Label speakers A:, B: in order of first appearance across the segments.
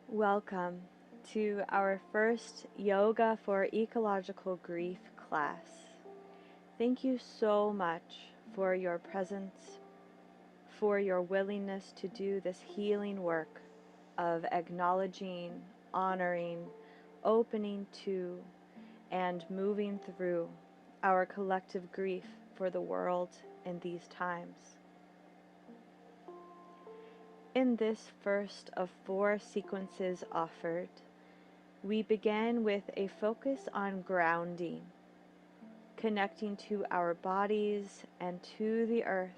A: Welcome to our first Yoga for Ecological Grief class. Thank you so much for your presence, for your willingness to do this healing work of acknowledging, honoring, opening to, and moving through our collective grief for the world in these times. In this first of 4 sequences offered, we begin with a focus on grounding, connecting to our bodies and to the earth,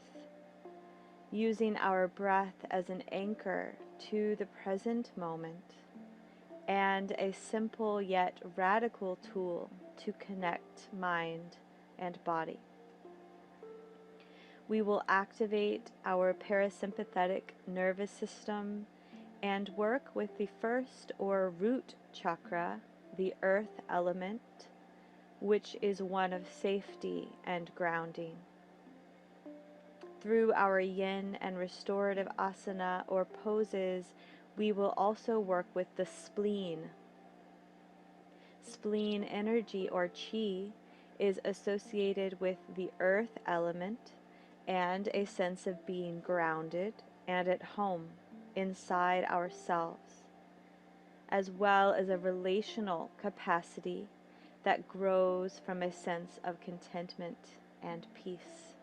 A: using our breath as an anchor to the present moment, and a simple yet radical tool to connect mind and body. We will activate our parasympathetic nervous system and work with the first or root chakra, the earth element, which is one of safety and grounding. Through our yin and restorative asana or poses, we will also work with the spleen. Spleen energy or chi is associated with the earth element and a sense of being grounded and at home inside ourselves, as well as a relational capacity that grows from a sense of contentment and peace.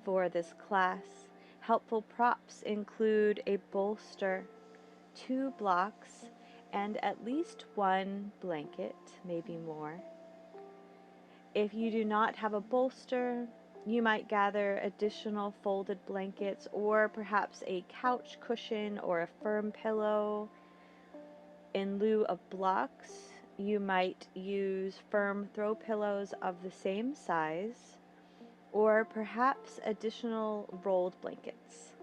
A: For this class, helpful props include a bolster, 2 blocks, and at least 1 blanket, maybe more. If you do not have a bolster, you might gather additional folded blankets or perhaps a couch cushion or a firm pillow. In lieu of blocks, you might use firm throw pillows of the same size or perhaps additional rolled blankets.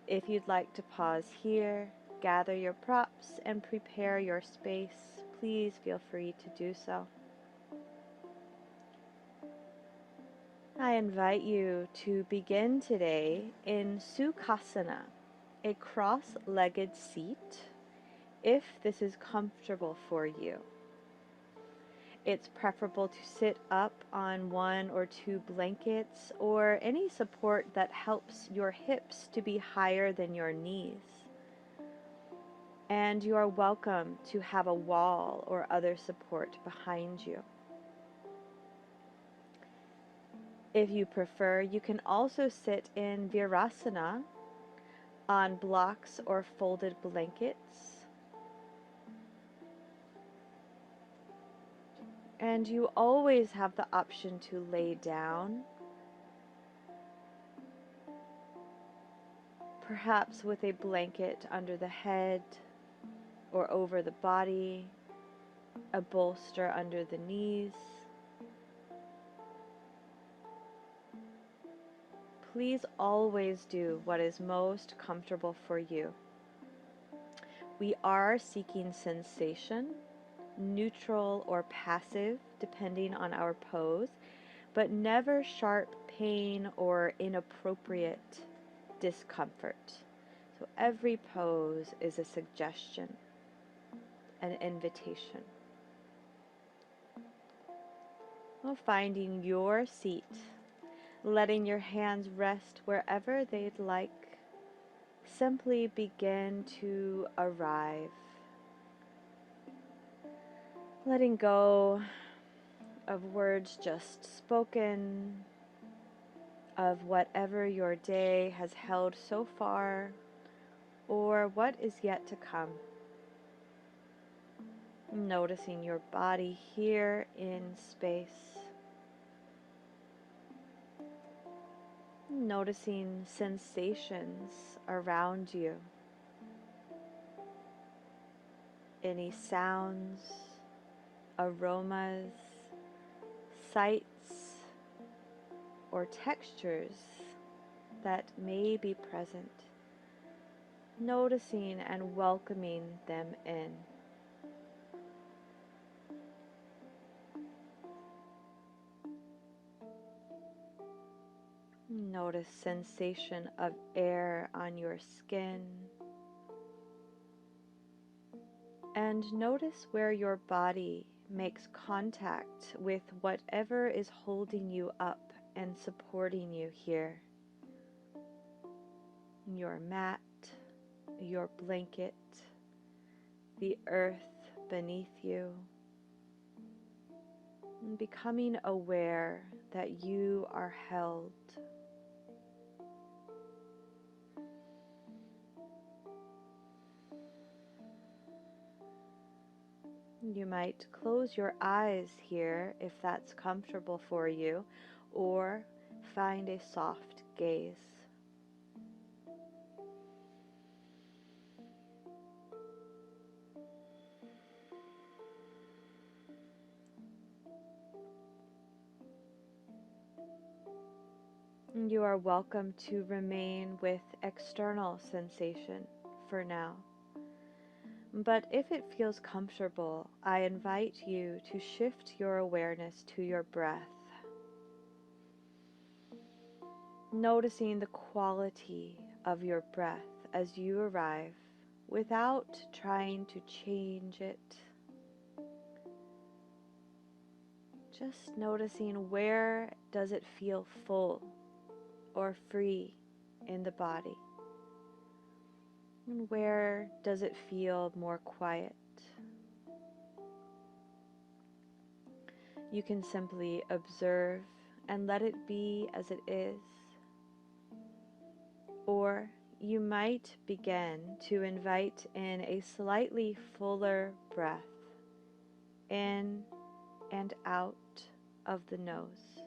A: If you'd like to pause here, gather your props, and prepare your space, please feel free to do so. I invite you to begin today in Sukhasana, a cross-legged seat, if this is comfortable for you. It's preferable to sit up on 1 or 2 blankets or any support that helps your hips to be higher than your knees. And you are welcome to have a wall or other support behind you. If you prefer, you can also sit in Virasana on blocks or folded blankets. And you always have the option to lay down, perhaps with a blanket under the head or over the body, a bolster under the knees. Please always do what is most comfortable for you. We are seeking sensation, neutral or passive, depending on our pose, but never sharp pain or inappropriate discomfort. So every pose is a suggestion, an invitation. Well, finding your seat, letting your hands rest wherever they'd like, simply begin to arrive. Letting go of words just spoken, of whatever your day has held so far, or what is yet to come. Noticing your body here in space. Noticing sensations around you. Any sounds, aromas, sights, or textures that may be present. Noticing and welcoming them in. Notice sensation of air on your skin. And notice where your body makes contact with whatever is holding you up and supporting you here. Your mat, your blanket, the earth beneath you. And becoming aware that you are held. You might close your eyes here if that's comfortable for you, or find a soft gaze. You are welcome to remain with external sensation for now. But if it feels comfortable, I invite you to shift your awareness to your breath, noticing the quality of your breath as you arrive without trying to change it. Just noticing, where does it feel full or free in the body? And where does it feel more quiet? You can simply observe and let it be as it is. Or you might begin to invite in a slightly fuller breath in and out of the nose.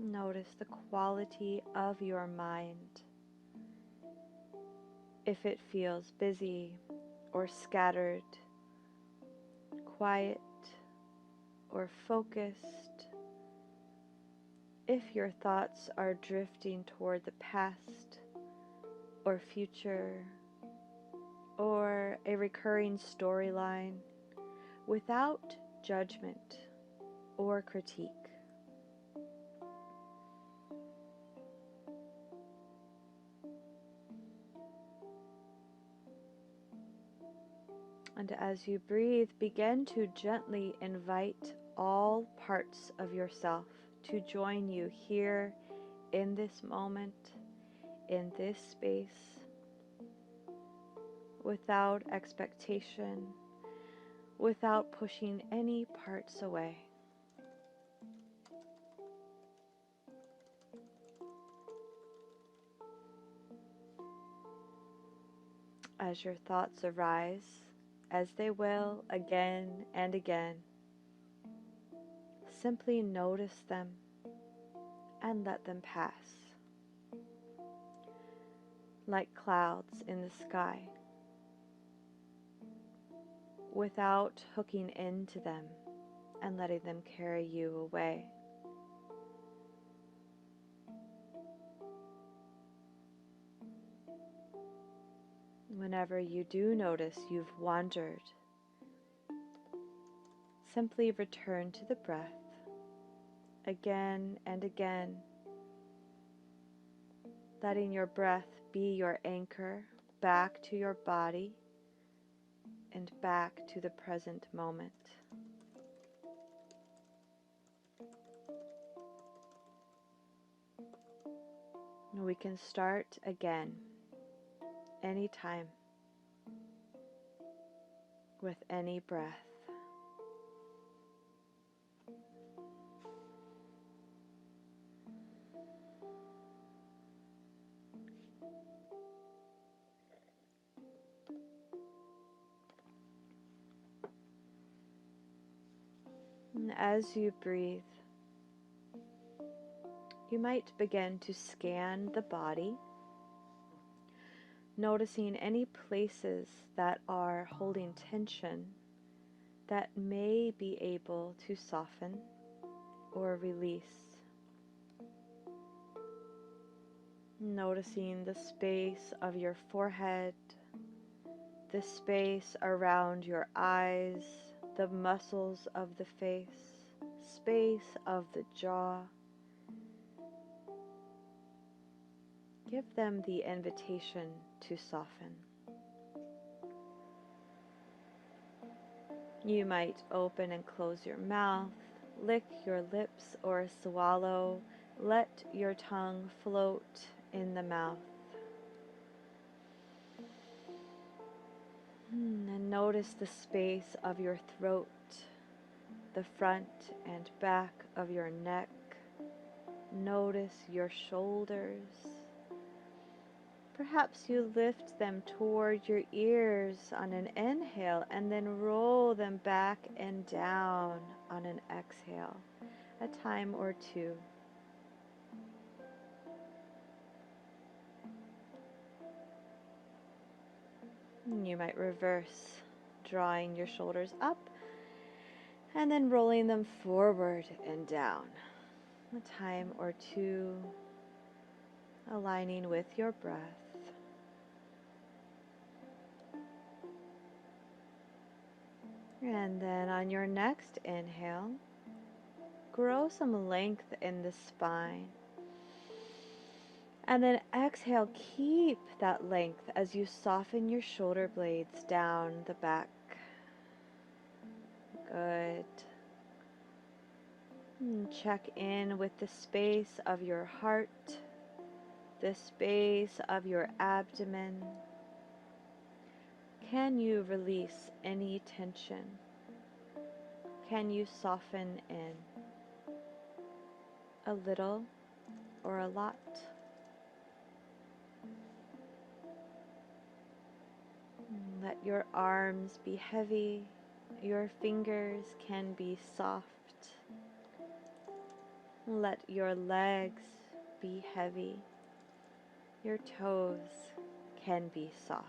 A: Notice the quality of your mind. If it feels busy or scattered, quiet or focused, if your thoughts are drifting toward the past or future or a recurring storyline without judgment or critique. And as you breathe, begin to gently invite all parts of yourself to join you here in this moment, in this space, without expectation, without pushing any parts away. As your thoughts arise, as they will again and again, simply notice them and let them pass, like clouds in the sky, without hooking into them and letting them carry you away. Whenever you do notice you've wandered, simply return to the breath again and again, letting your breath be your anchor back to your body and back to the present moment. We can start again anytime with any breath. And as you breathe, you might begin to scan the body, noticing any places that are holding tension that may be able to soften or release. Noticing the space of your forehead, the space around your eyes, the muscles of the face, space of the jaw. Give them the invitation to soften. You might open and close your mouth, lick your lips or swallow. Let your tongue float in the mouth. And notice the space of your throat, the front and back of your neck. Notice your shoulders. Perhaps you lift them toward your ears on an inhale and then roll them back and down on an exhale, a time or two. You might reverse, drawing your shoulders up and then rolling them forward and down, a time or two, aligning with your breath. And then on your next inhale, grow some length in the spine. And then exhale, keep that length as you soften your shoulder blades down the back. Good. And check in with the space of your heart, the space of your abdomen. Can you release any tension? Can you soften in a little or a lot? Let your arms be heavy. Your fingers can be soft. Let your legs be heavy. Your toes can be soft.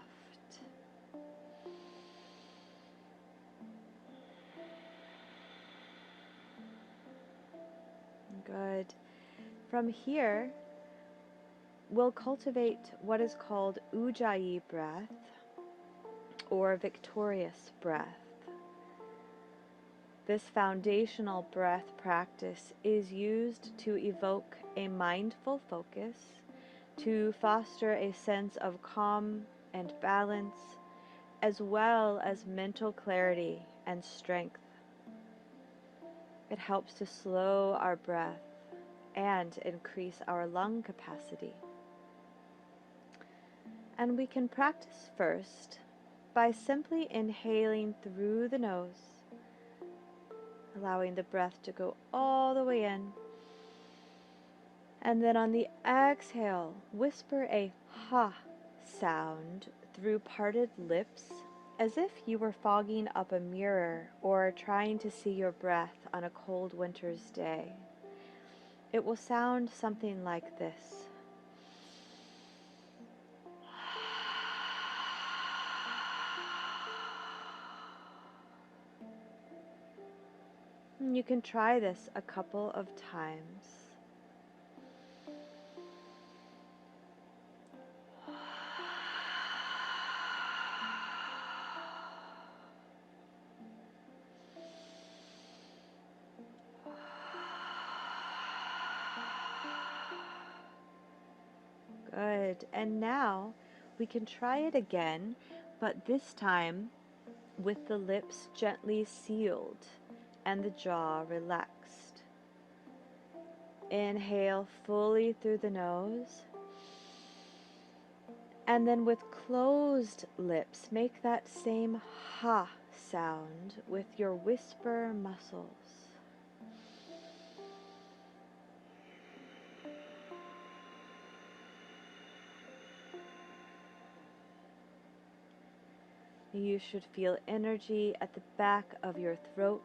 A: Good. From here, we'll cultivate what is called Ujjayi breath, or victorious breath. This foundational breath practice is used to evoke a mindful focus, to foster a sense of calm and balance, as well as mental clarity and strength. It helps to slow our breath and increase our lung capacity. And we can practice first by simply inhaling through the nose, allowing the breath to go all the way in. And then on the exhale, whisper a ha sound through parted lips, as if you were fogging up a mirror or trying to see your breath on a cold winter's day. It will sound something like this. You can try this a couple of times. Good. And now we can try it again, but this time with the lips gently sealed and the jaw relaxed. Inhale fully through the nose. And then with closed lips, make that same ha sound with your whisper muscles. You should feel energy at the back of your throat.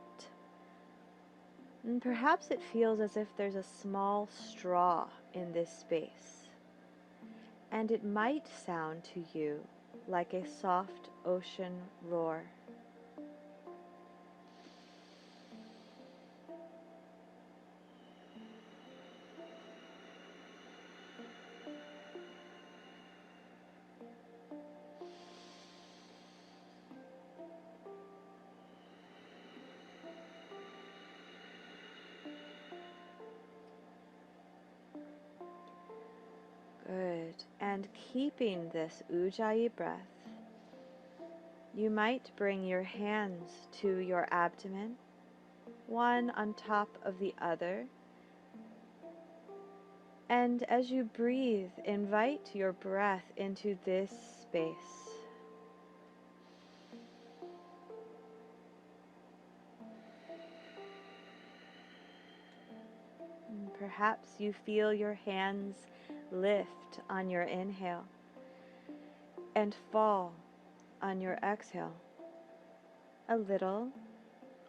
A: And perhaps it feels as if there's a small straw in this space. And it might sound to you like a soft ocean roar. Good. And keeping this Ujjayi breath, you might bring your hands to your abdomen, one on top of the other. And as you breathe, invite your breath into this space. And perhaps you feel your hands lift on your inhale and fall on your exhale, a little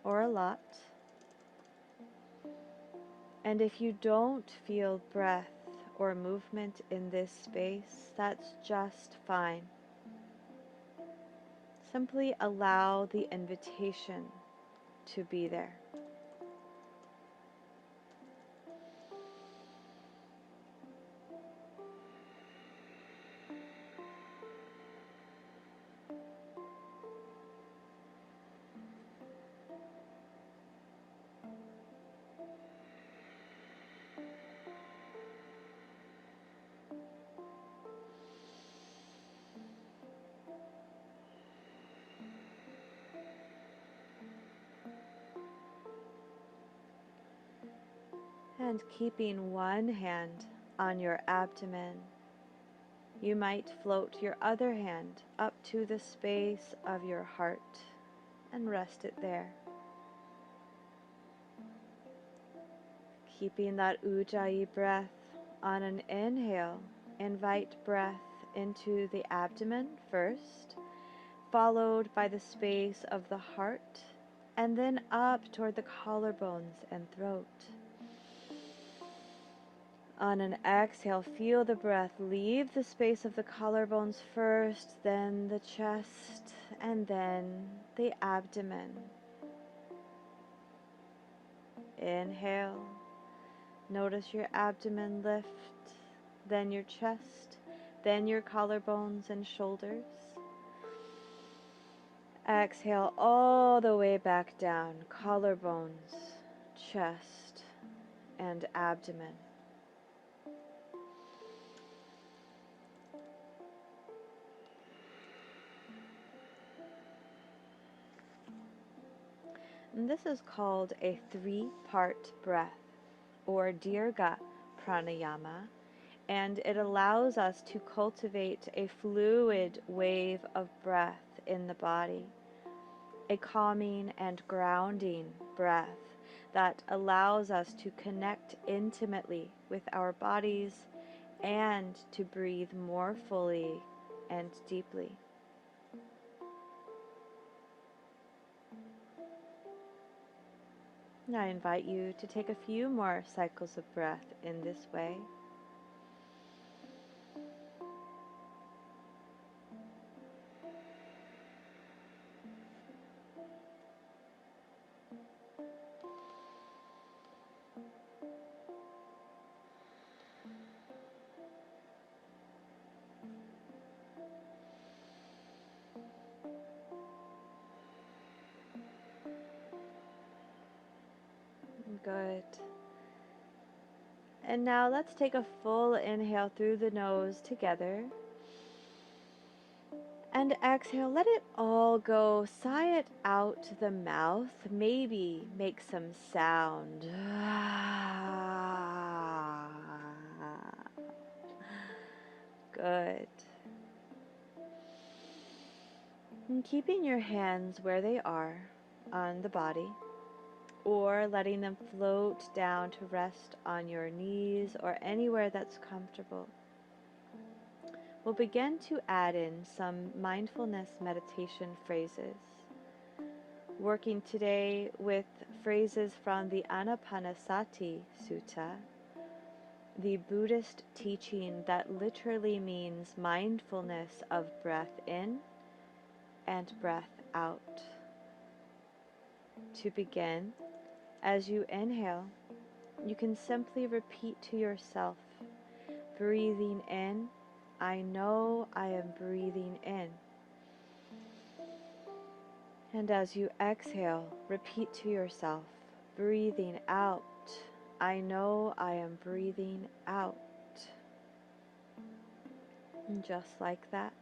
A: or a lot. And if you don't feel breath or movement in this space, that's just fine. Simply allow the invitation to be there. And keeping one hand on your abdomen, you might float your other hand up to the space of your heart and rest it there. Keeping that Ujjayi breath, on an inhale, invite breath into the abdomen first, followed by the space of the heart, and then up toward the collarbones and throat. On an exhale, feel the breath leave the space of the collarbones first, then the chest, and then the abdomen. Inhale. Notice your abdomen lift, then your chest, then your collarbones and shoulders. Exhale all the way back down, collarbones, chest, and abdomen. And this is called a 3-part breath, or Dirga pranayama, and it allows us to cultivate a fluid wave of breath in the body, a calming and grounding breath that allows us to connect intimately with our bodies and to breathe more fully and deeply. And I invite you to take a few more cycles of breath in this way. Good. And now let's take a full inhale through the nose together. And exhale, let it all go. Sigh it out the mouth. Maybe make some sound. Good. And keeping your hands where they are on the body, or letting them float down to rest on your knees or anywhere that's comfortable. We'll begin to add in some mindfulness meditation phrases, working today with phrases from the Anapanasati Sutta, the Buddhist teaching that literally means mindfulness of breath in and breath out. To begin, as you inhale, you can simply repeat to yourself, breathing in, I know I am breathing in. And as you exhale, repeat to yourself, breathing out, I know I am breathing out. And just like that,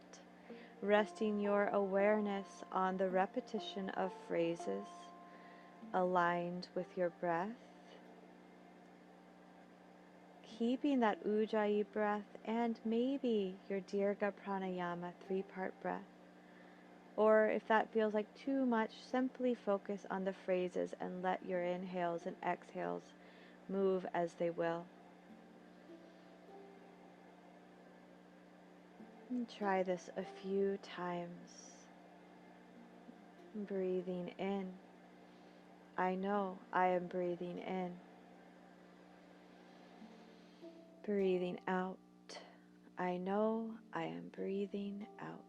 A: resting your awareness on the repetition of phrases aligned with your breath, keeping that Ujjayi breath and maybe your Dirga Pranayama 3-part breath. Or if that feels like too much, simply focus on the phrases and let your inhales and exhales move as they will. And try this a few times. Breathing in. I know I am breathing in. Breathing out. I know I am breathing out.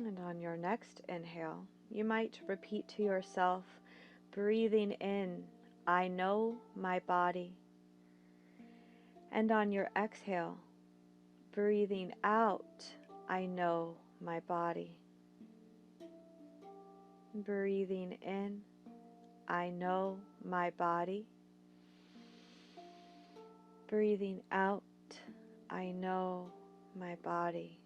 A: And on your next inhale, you might repeat to yourself, breathing in, I know my body. And on your exhale, breathing out, I know my body. Breathing in, I know my body. Breathing out, I know my body.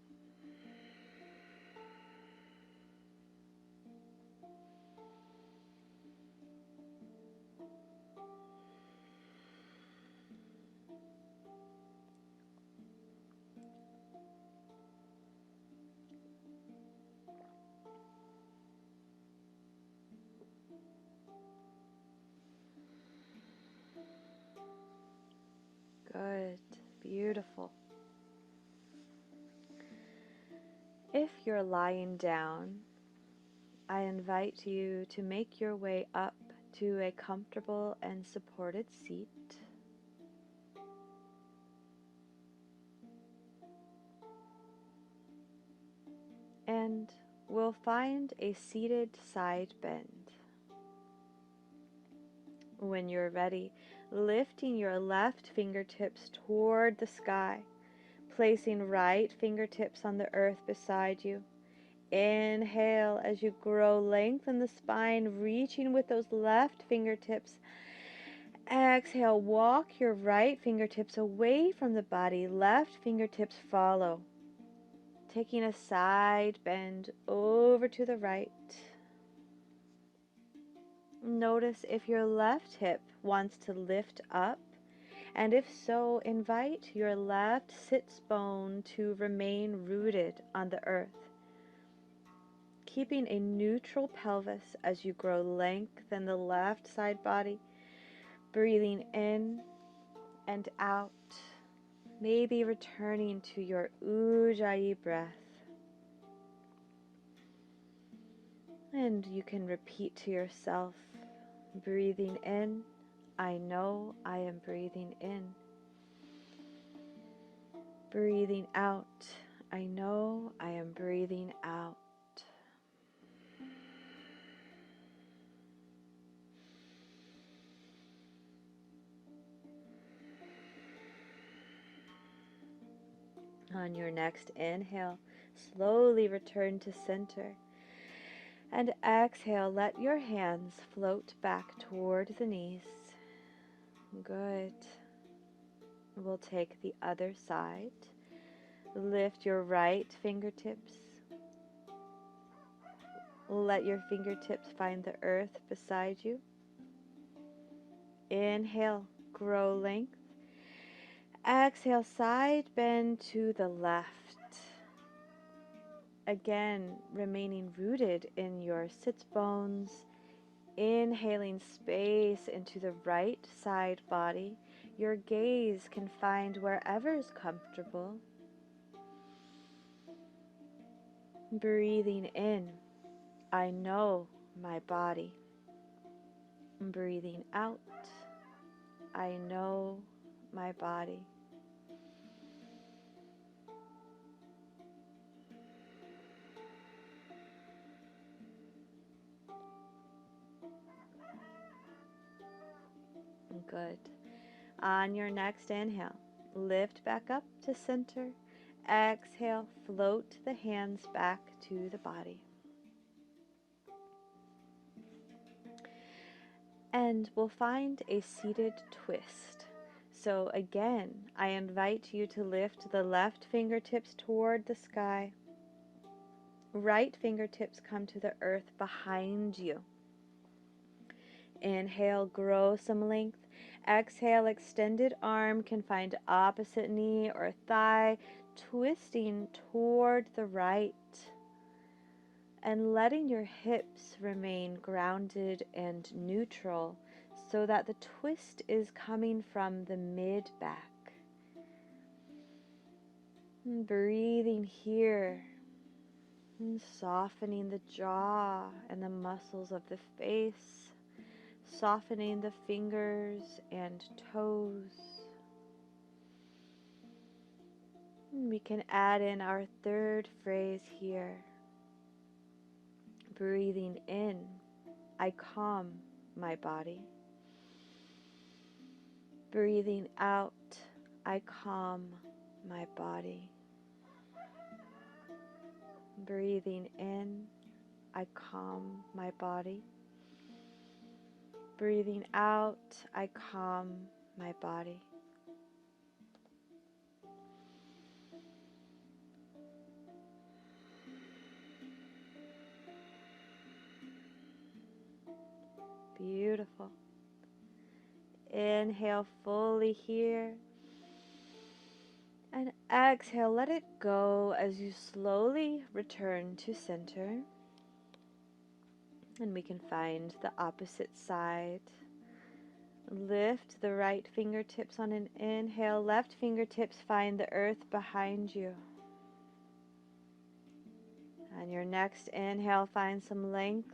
A: Good, beautiful. If you're lying down, I invite you to make your way up to a comfortable and supported seat. And we'll find a seated side bend. When you're ready, lifting your left fingertips toward the sky, placing right fingertips on the earth beside you. Inhale as you grow, lengthen the spine, reaching with those left fingertips. Exhale, walk your right fingertips away from the body, left fingertips follow. Taking a side bend over to the right. Notice if your left hip wants to lift up, and if so, invite your left sits bone to remain rooted on the earth. Keeping a neutral pelvis as you grow length in the left side body, breathing in and out, maybe returning to your Ujjayi breath. And you can repeat to yourself, breathing in, I know I am breathing in. Breathing out, I know I am breathing out. On your next inhale, slowly return to center. And exhale, let your hands float back toward the knees. Good. We'll take the other side. Lift your right fingertips. Let your fingertips find the earth beside you. Inhale, grow length. Exhale, side bend to the left. Again, remaining rooted in your sits bones. Inhaling space into the right side body. Your gaze can find wherever is comfortable. Breathing in, I know my body. Breathing out, I know my body. Good. On your next inhale, lift back up to center. Exhale, float the hands back to the body. And we'll find a seated twist. So again, I invite you to lift the left fingertips toward the sky. Right fingertips come to the earth behind you. Inhale, grow some length. Exhale, extended arm can find opposite knee or thigh, twisting toward the right. And letting your hips remain grounded and neutral so that the twist is coming from the mid-back. Breathing here, and softening the jaw and the muscles of the face, softening the fingers and toes. We can add in our third phrase here. Breathing in, I calm my body. Breathing out, I calm my body. Breathing in, I calm my body. Breathing out, I calm my body. Beautiful. Inhale fully here. And exhale, let it go as you slowly return to center. And we can find the opposite side. Lift the right fingertips on an inhale. Left fingertips find the earth behind you. On your next inhale, find some length.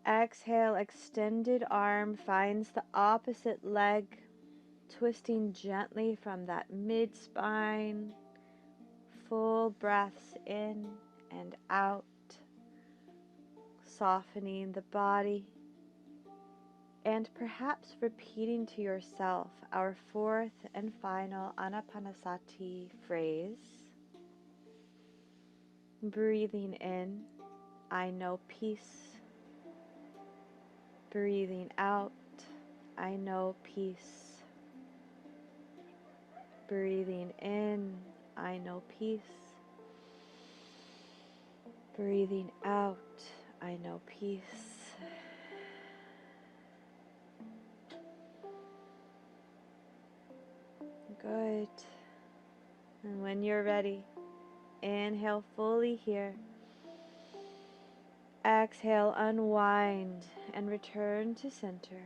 A: Exhale, extended arm finds the opposite leg, twisting gently from that mid-spine. Full breaths in and out, softening the body, and perhaps repeating to yourself our fourth and final Anapanasati phrase. Breathing in, I know peace. Breathing out, I know peace. Breathing in, I know peace. Breathing out, I know peace. Good. And when you're ready, inhale fully here. Exhale, unwind and return to center.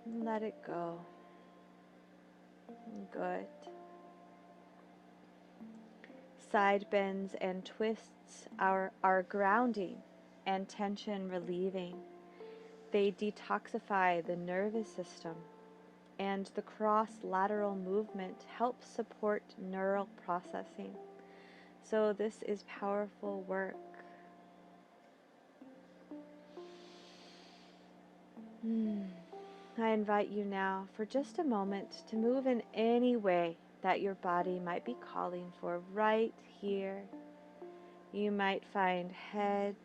A: Let it go. Good. Side bends and twists are grounding and tension relieving. They detoxify the nervous system, and the cross-lateral movement helps support neural processing. So this is powerful work. I invite you now for just a moment to move in any way that your body might be calling for right here. You might find head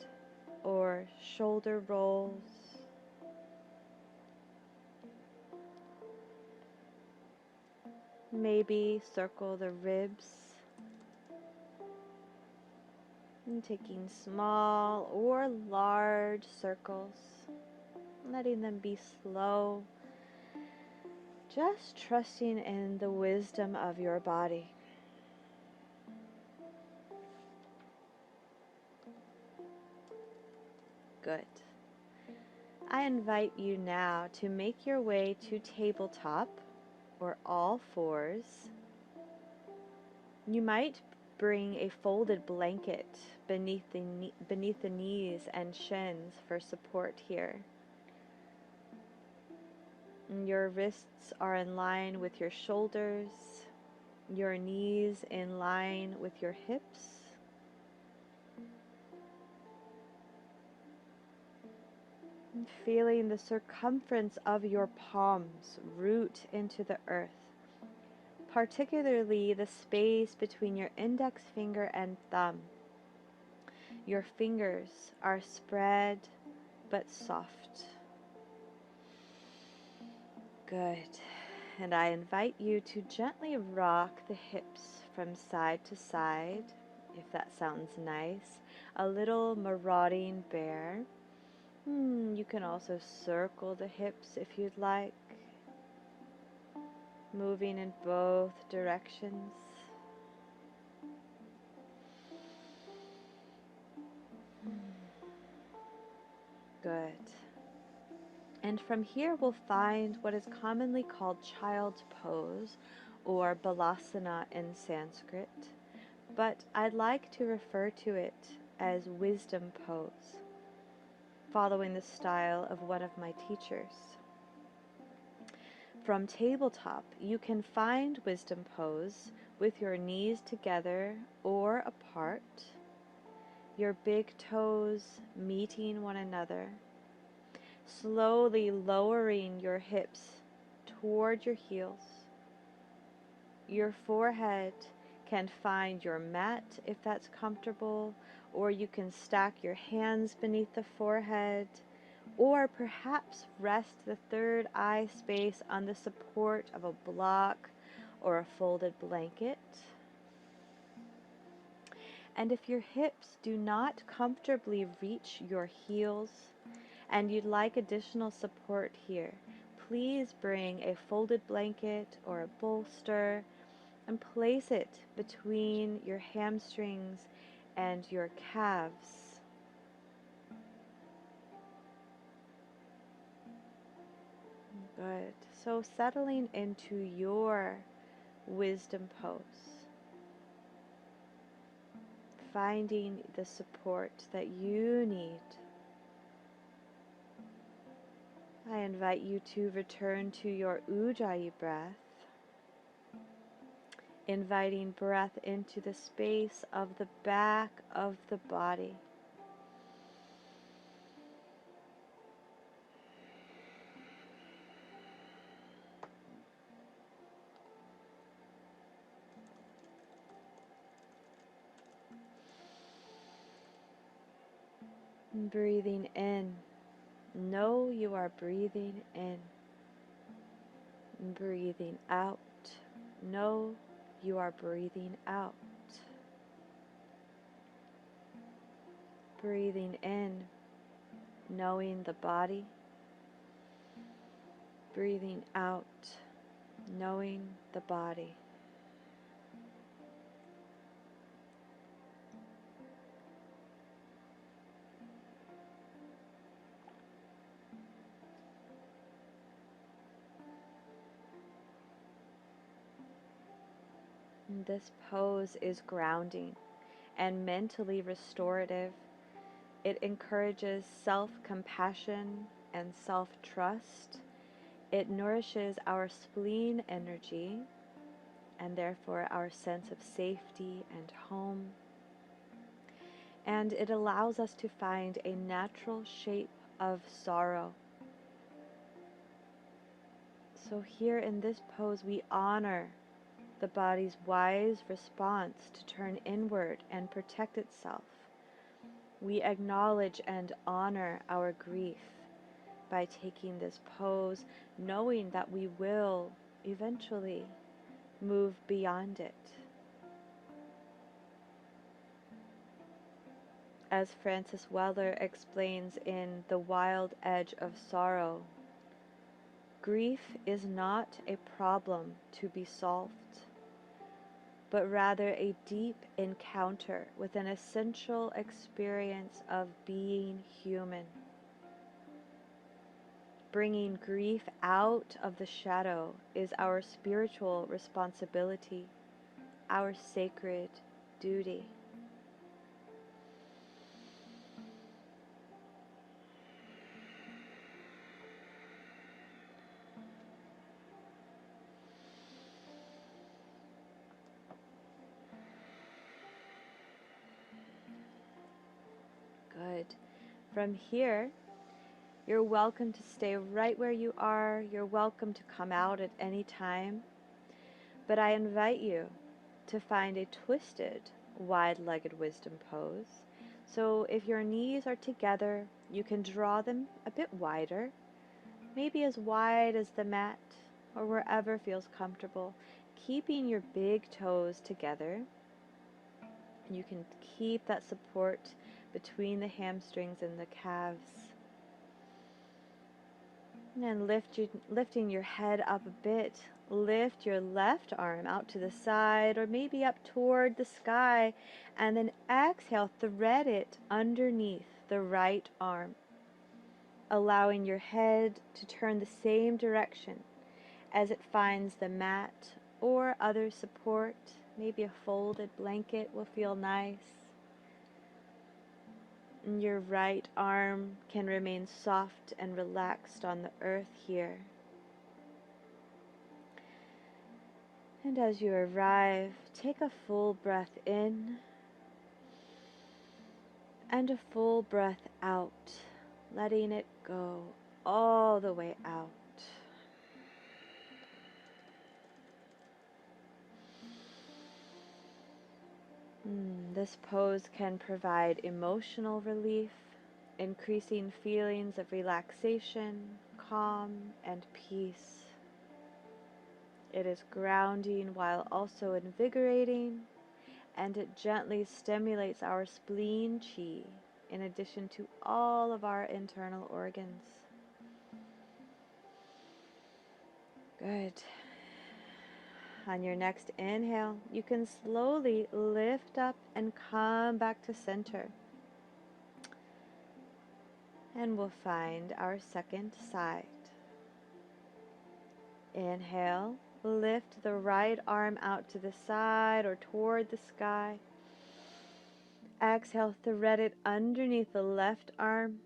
A: or shoulder rolls. Maybe circle the ribs. And taking small or large circles, letting them be slow, just trusting in the wisdom of your body. Good. I invite you now to make your way to tabletop or all fours. You might bring a folded blanket beneath the knees and shins for support here. Your wrists are in line with your shoulders, your knees in line with your hips. And feeling the circumference of your palms root into the earth, particularly the space between your index finger and thumb. Your fingers are spread but soft. Good. And I invite you to gently rock the hips from side to side, if that sounds nice. A little marauding bear. You can also circle the hips if you'd like, moving in both directions. Good. And from here we'll find what is commonly called child's pose, or balasana in Sanskrit, but I'd like to refer to it as wisdom pose, following the style of one of my teachers. From tabletop, you can find wisdom pose with your knees together or apart, your big toes meeting one another, slowly lowering your hips toward your heels. Your forehead can find your mat if that's comfortable, or you can stack your hands beneath the forehead, or perhaps rest the third eye space on the support of a block or a folded blanket. And if your hips do not comfortably reach your heels and you'd like additional support here, please bring a folded blanket or a bolster and place it between your hamstrings and your calves. Good. So settling into your wisdom pose, finding the support that you need. I invite you to return to your Ujjayi breath, inviting breath into the space of the back of the body. And breathing in. Know you are breathing in. And breathing out. Know you are breathing out. Breathing in, knowing the body. Breathing out, knowing the body. And this pose is grounding and mentally restorative. It encourages self-compassion and self-trust. It nourishes our spleen energy and therefore our sense of safety and home. And it allows us to find a natural shape of sorrow. So here in this pose, we honor the body's wise response to turn inward and protect itself. We acknowledge and honor our grief by taking this pose, knowing that we will eventually move beyond it. As Francis Weller explains in The Wild Edge of Sorrow, grief is not a problem to be solved, but rather a deep encounter with an essential experience of being human. Bringing grief out of the shadow is our spiritual responsibility, our sacred duty. Good. From here, You're welcome to stay right where you are. You're welcome to come out at any time. But I invite you to find a twisted, wide-legged wisdom pose. So if your knees are together, you can draw them a bit wider, maybe as wide as the mat or wherever feels comfortable, keeping your big toes together. You can keep that support between the hamstrings and the calves. And lifting your head up a bit. Lift your left arm out to the side or maybe up toward the sky, and then exhale, thread it underneath the right arm, allowing your head to turn the same direction as it finds the mat or other support. Maybe a folded blanket will feel nice. And your right arm can remain soft and relaxed on the earth here. And as you arrive, take a full breath in and a full breath out, letting it go all the way out. This pose can provide emotional relief, increasing feelings of relaxation, calm, and peace. It is grounding while also invigorating, and it gently stimulates our spleen chi in addition to all of our internal organs. Good. On your next inhale, you can slowly lift up and come back to center. And we'll find our second side. Inhale, lift the right arm out to the side or toward the sky. Exhale, thread it underneath the left arm,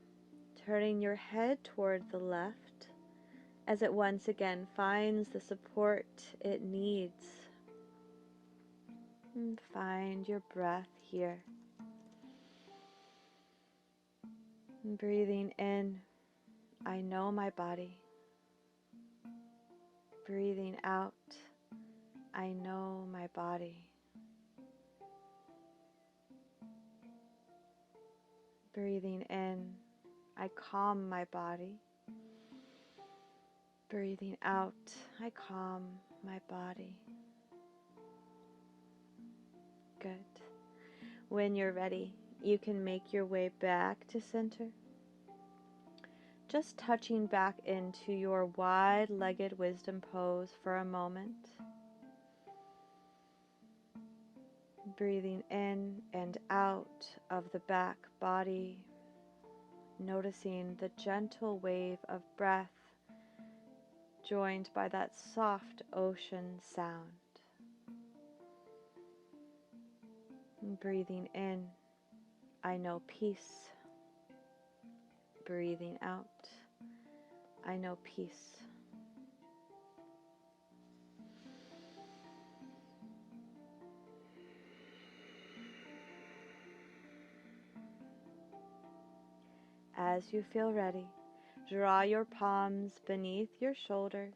A: turning your head toward the left as it once again finds the support it needs. And find your breath here. And breathing in, I know my body. Breathing out, I know my body. Breathing in, I calm my body. Breathing out, I calm my body. Good. When you're ready, you can make your way back to center. Just touching back into your wide-legged wisdom pose for a moment. Breathing in and out of the back body. Noticing the gentle wave of breath joined by that soft ocean sound. And breathing in, I know peace. Breathing out, I know peace. As you feel ready, draw your palms beneath your shoulders.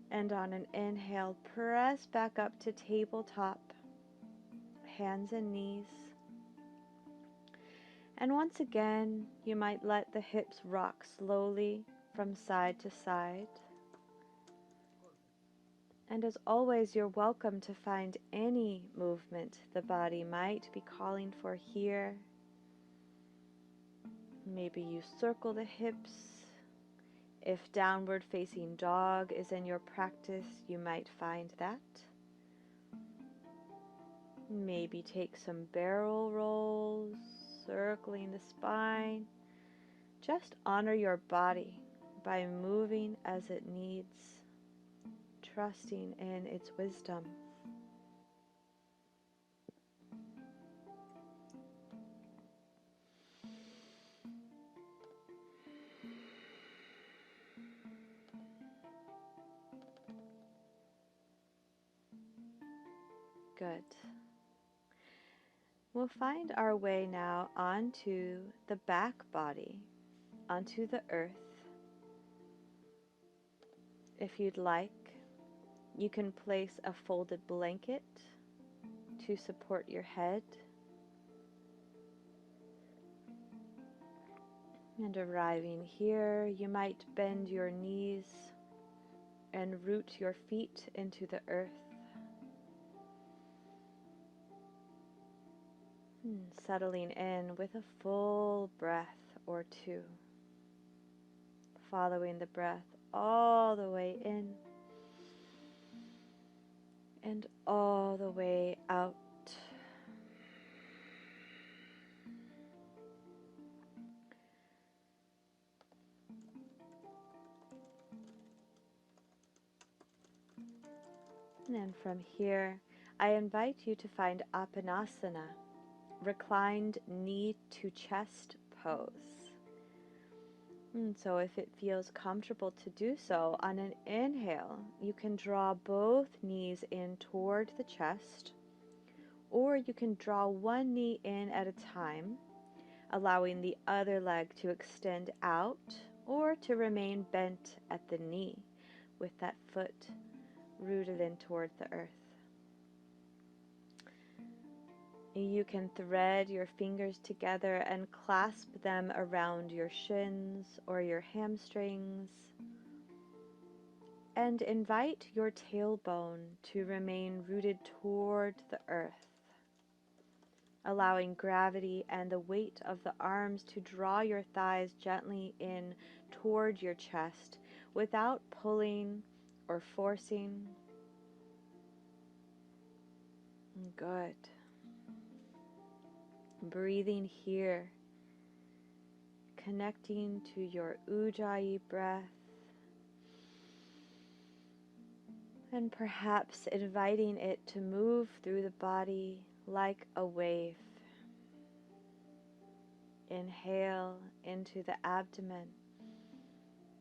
A: And on an inhale, press back up to tabletop, hands and knees. And once again, you might let the hips rock slowly from side to side. And as always, you're welcome to find any movement the body might be calling for here. Maybe you circle the hips. If downward facing dog is in your practice, you might find that. Maybe take some barrel rolls, circling the spine. Just honor your body by moving as it needs, trusting in its wisdom. Good. We'll find our way now onto the back body. onto the earth. If you'd like, you can place a folded blanket to support your head. And arriving here, you might bend your knees and root your feet into the earth. Settling in with a full breath or two. Following the breath all the way in and all the way out. And then from here, I invite you to find Apanasana, reclined knee to chest pose. And so if it feels comfortable to do so, on an inhale, you can draw both knees in toward the chest, or you can draw one knee in at a time, allowing the other leg to extend out or to remain bent at the knee with that foot rooted in toward the earth. You can thread your fingers together and clasp them around your shins or your hamstrings, and invite your tailbone to remain rooted toward the earth, allowing gravity and the weight of the arms to draw your thighs gently in toward your chest without pulling or forcing. Good. Breathing here, connecting to your Ujjayi breath, and perhaps inviting it to move through the body like a wave. Inhale into the abdomen,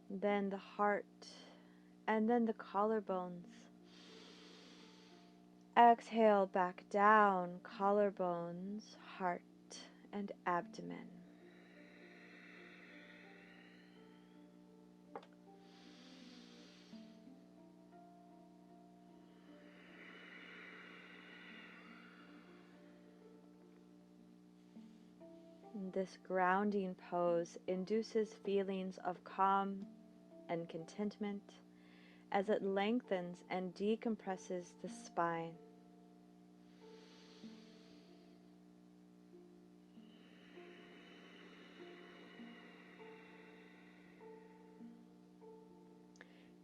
A: then the heart, and then the collarbones. Exhale back down, collarbones, heart, and abdomen. This grounding pose induces feelings of calm and contentment as it lengthens and decompresses the spine.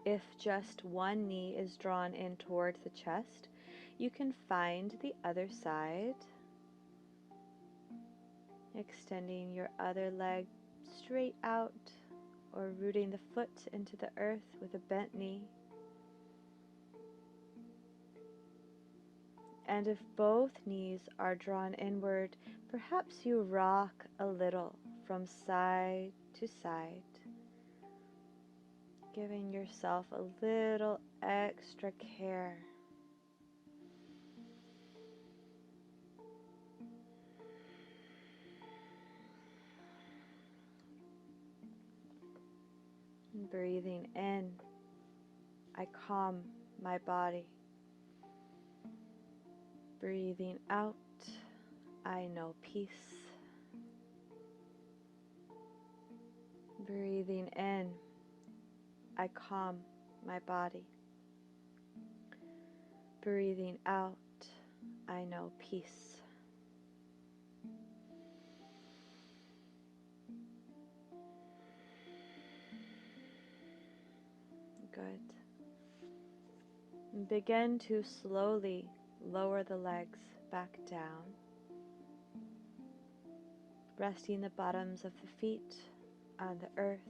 A: If just one knee is drawn in toward the chest, you can find the other side, extending your other leg straight out or rooting the foot into the earth with a bent knee. And if both knees are drawn inward, perhaps you rock a little from side to side, giving yourself a little extra care. Breathing in, I calm my body. Breathing out, I know peace. Breathing in, I calm my body. Breathing out, I know peace. Good. Begin to slowly lower the legs back down, resting the bottoms of the feet on the earth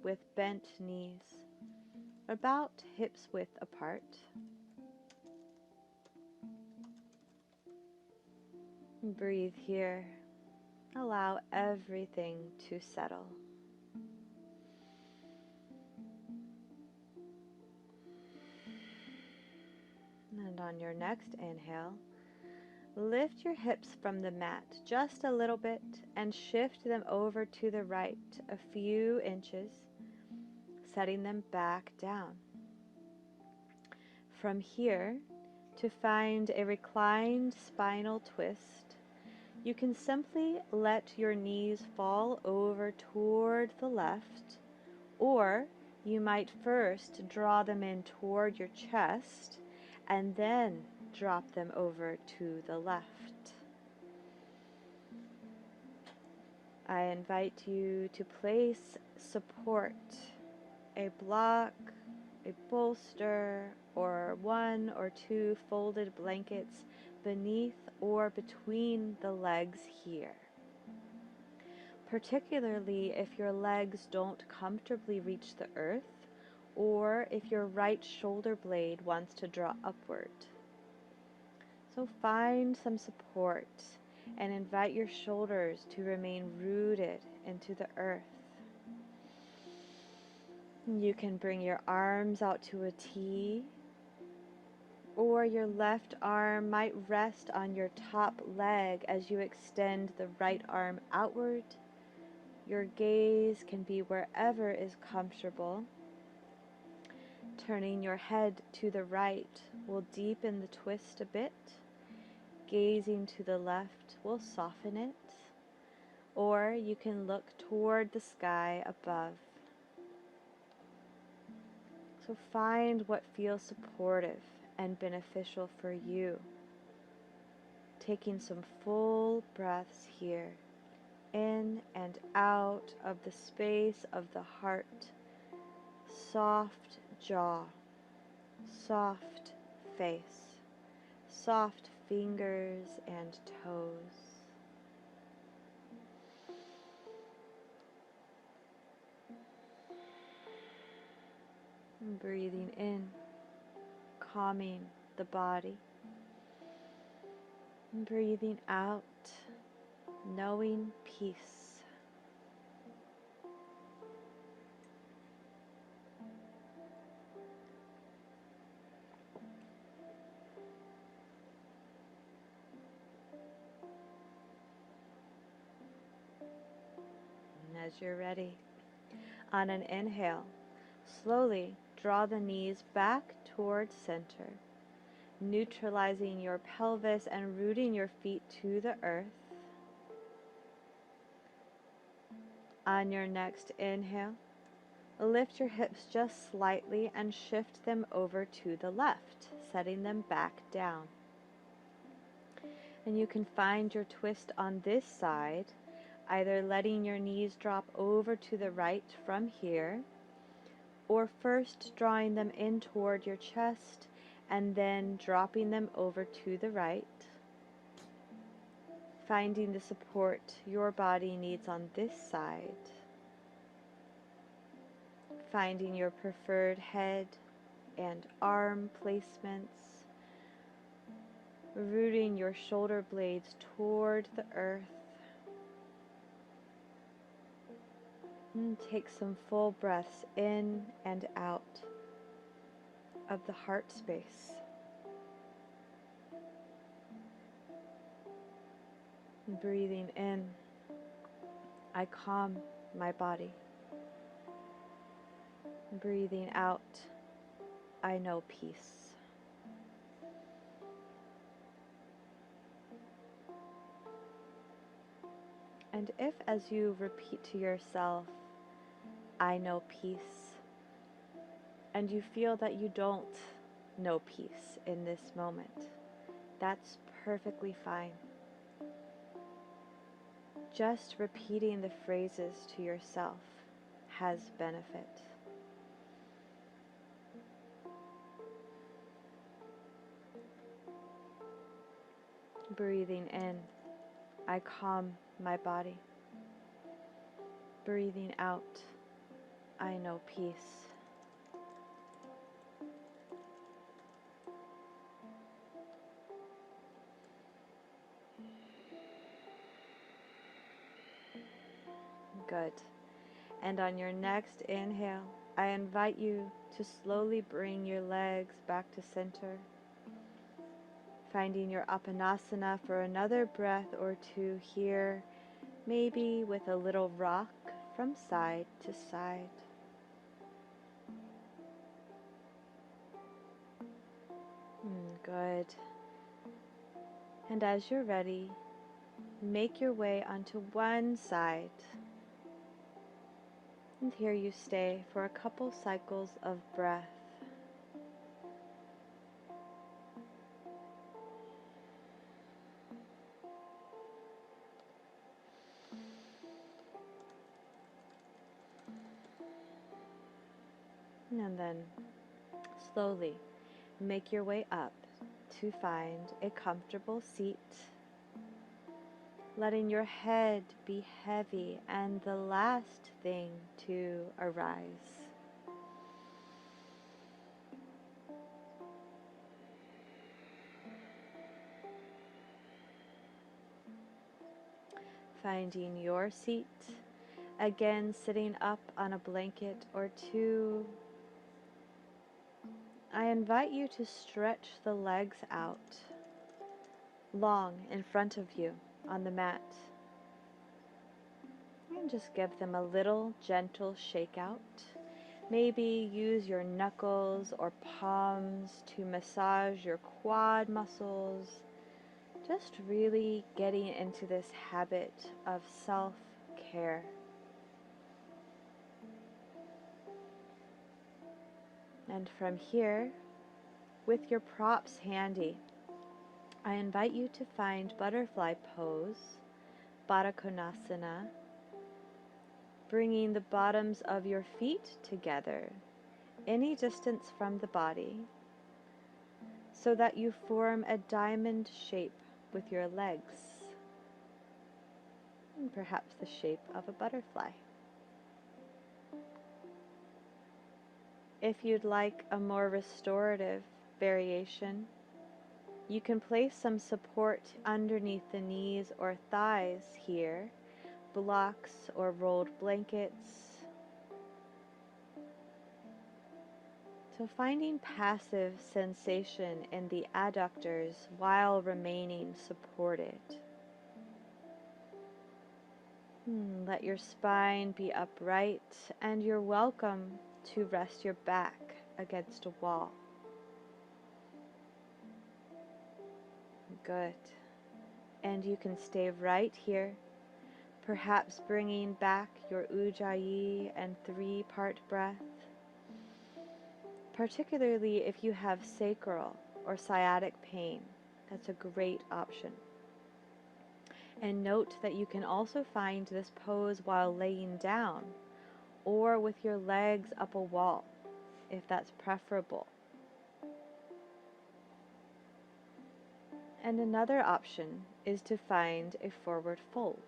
A: with bent knees, about hips width apart. Breathe here. Allow everything to settle. And on your next inhale, Lift your hips from the mat just a little bit and shift them over to the right a few inches, setting them back down. From here, to find a reclined spinal twist, you can simply let your knees fall over toward the left, or you might first draw them in toward your chest and then drop them over to the left. I invite you to place support, a block, a bolster, or one or two folded blankets beneath or between the legs here. Particularly if your legs don't comfortably reach the earth, or if your right shoulder blade wants to draw upward. So find some support and invite your shoulders to remain rooted into the earth. You can bring your arms out to a T, or your left arm might rest on your top leg as you extend the right arm outward. Your gaze can be wherever is comfortable. Turning your head to the right will deepen the twist a bit. Gazing to the left will soften it. Or you can look toward the sky above. So find what feels supportive and beneficial for you. Taking some full breaths here, in and out of the space of the heart. Soft jaw, soft face, soft fingers and toes. And breathing in, calming the body. And breathing out, knowing peace. And as you're ready, on an inhale, slowly draw the knees back towards center, neutralizing your pelvis and rooting your feet to the earth. On your next inhale, lift your hips just slightly and shift them over to the left, setting them back down. And you can find your twist on this side, either letting your knees drop over to the right from here, or first drawing them in toward your chest and then dropping them over to the right. Finding the support your body needs on this side. Finding your preferred head and arm placements. Rooting your shoulder blades toward the earth. And take some full breaths in and out of the heart space. Breathing in, I calm my body. Breathing out, I know peace. And if, as you repeat to yourself, I know peace, and you feel that you don't know peace in this moment, that's perfectly fine. Just repeating the phrases to yourself has benefit. Breathing in, I calm my body. Breathing out, I know peace. Good. And on your next inhale, I invite you to slowly bring your legs back to center. Finding your Apanasana for another breath or two here, maybe with a little rock from side to side. Good. And as you're ready, make your way onto one side. And here you stay for a couple cycles of breath. And then slowly make your way up to find a comfortable seat, letting your head be heavy and the last thing to arise. Finding your seat, again sitting up on a blanket or two. I invite you to stretch the legs out long in front of you on the mat. And just give them a little gentle shake out. Maybe use your knuckles or palms to massage your quad muscles. Just really getting into this habit of self-care. And from here, with your props handy, I invite you to find butterfly pose, Baddha Konasana, bringing the bottoms of your feet together, any distance from the body, so that you form a diamond shape with your legs, and perhaps the shape of a butterfly. If you'd like a more restorative variation, you can place some support underneath the knees or thighs here, blocks or rolled blankets. So finding passive sensation in the adductors while remaining supported. Let your spine be upright, and you're welcome to rest your back against a wall. Good. And you can stay right here, perhaps bringing back your Ujjayi and 3-part breath, particularly if you have sacral or sciatic pain. That's a great option. And note that you can also find this pose while laying down or with your legs up a wall, if that's preferable. And another option is to find a forward fold.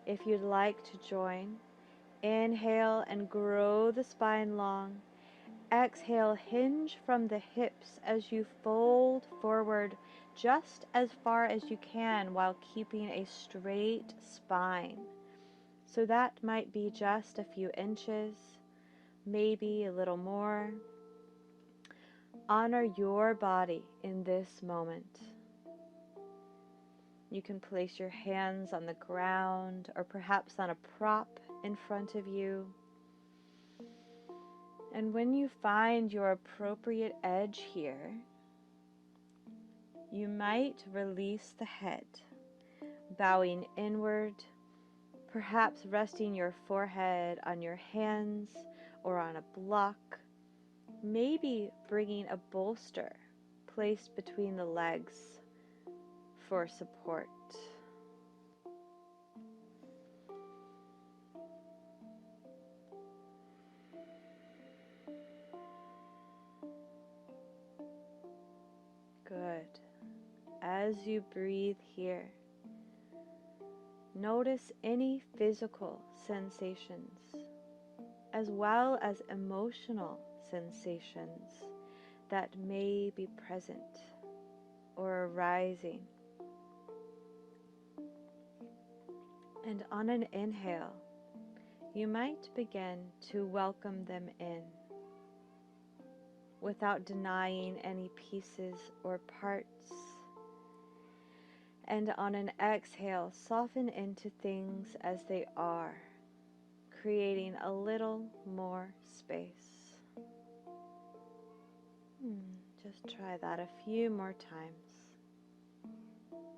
A: If you'd like to join, inhale and grow the spine long. Exhale, hinge from the hips as you fold forward just as far as you can while keeping a straight spine. So that might be just a few inches, maybe a little more. Honor your body in this moment. You can place your hands on the ground or perhaps on a prop in front of you. And when you find your appropriate edge here, you might release the head, bowing inward, perhaps resting your forehead on your hands or on a block, maybe bringing a bolster placed between the legs for support. Good. As you breathe here, notice any physical sensations as well as emotional sensations that may be present or arising. And on an inhale, you might begin to welcome them in. without denying any pieces or parts. And on an exhale, soften into things as they are, creating a little more space. Just try that a few more times.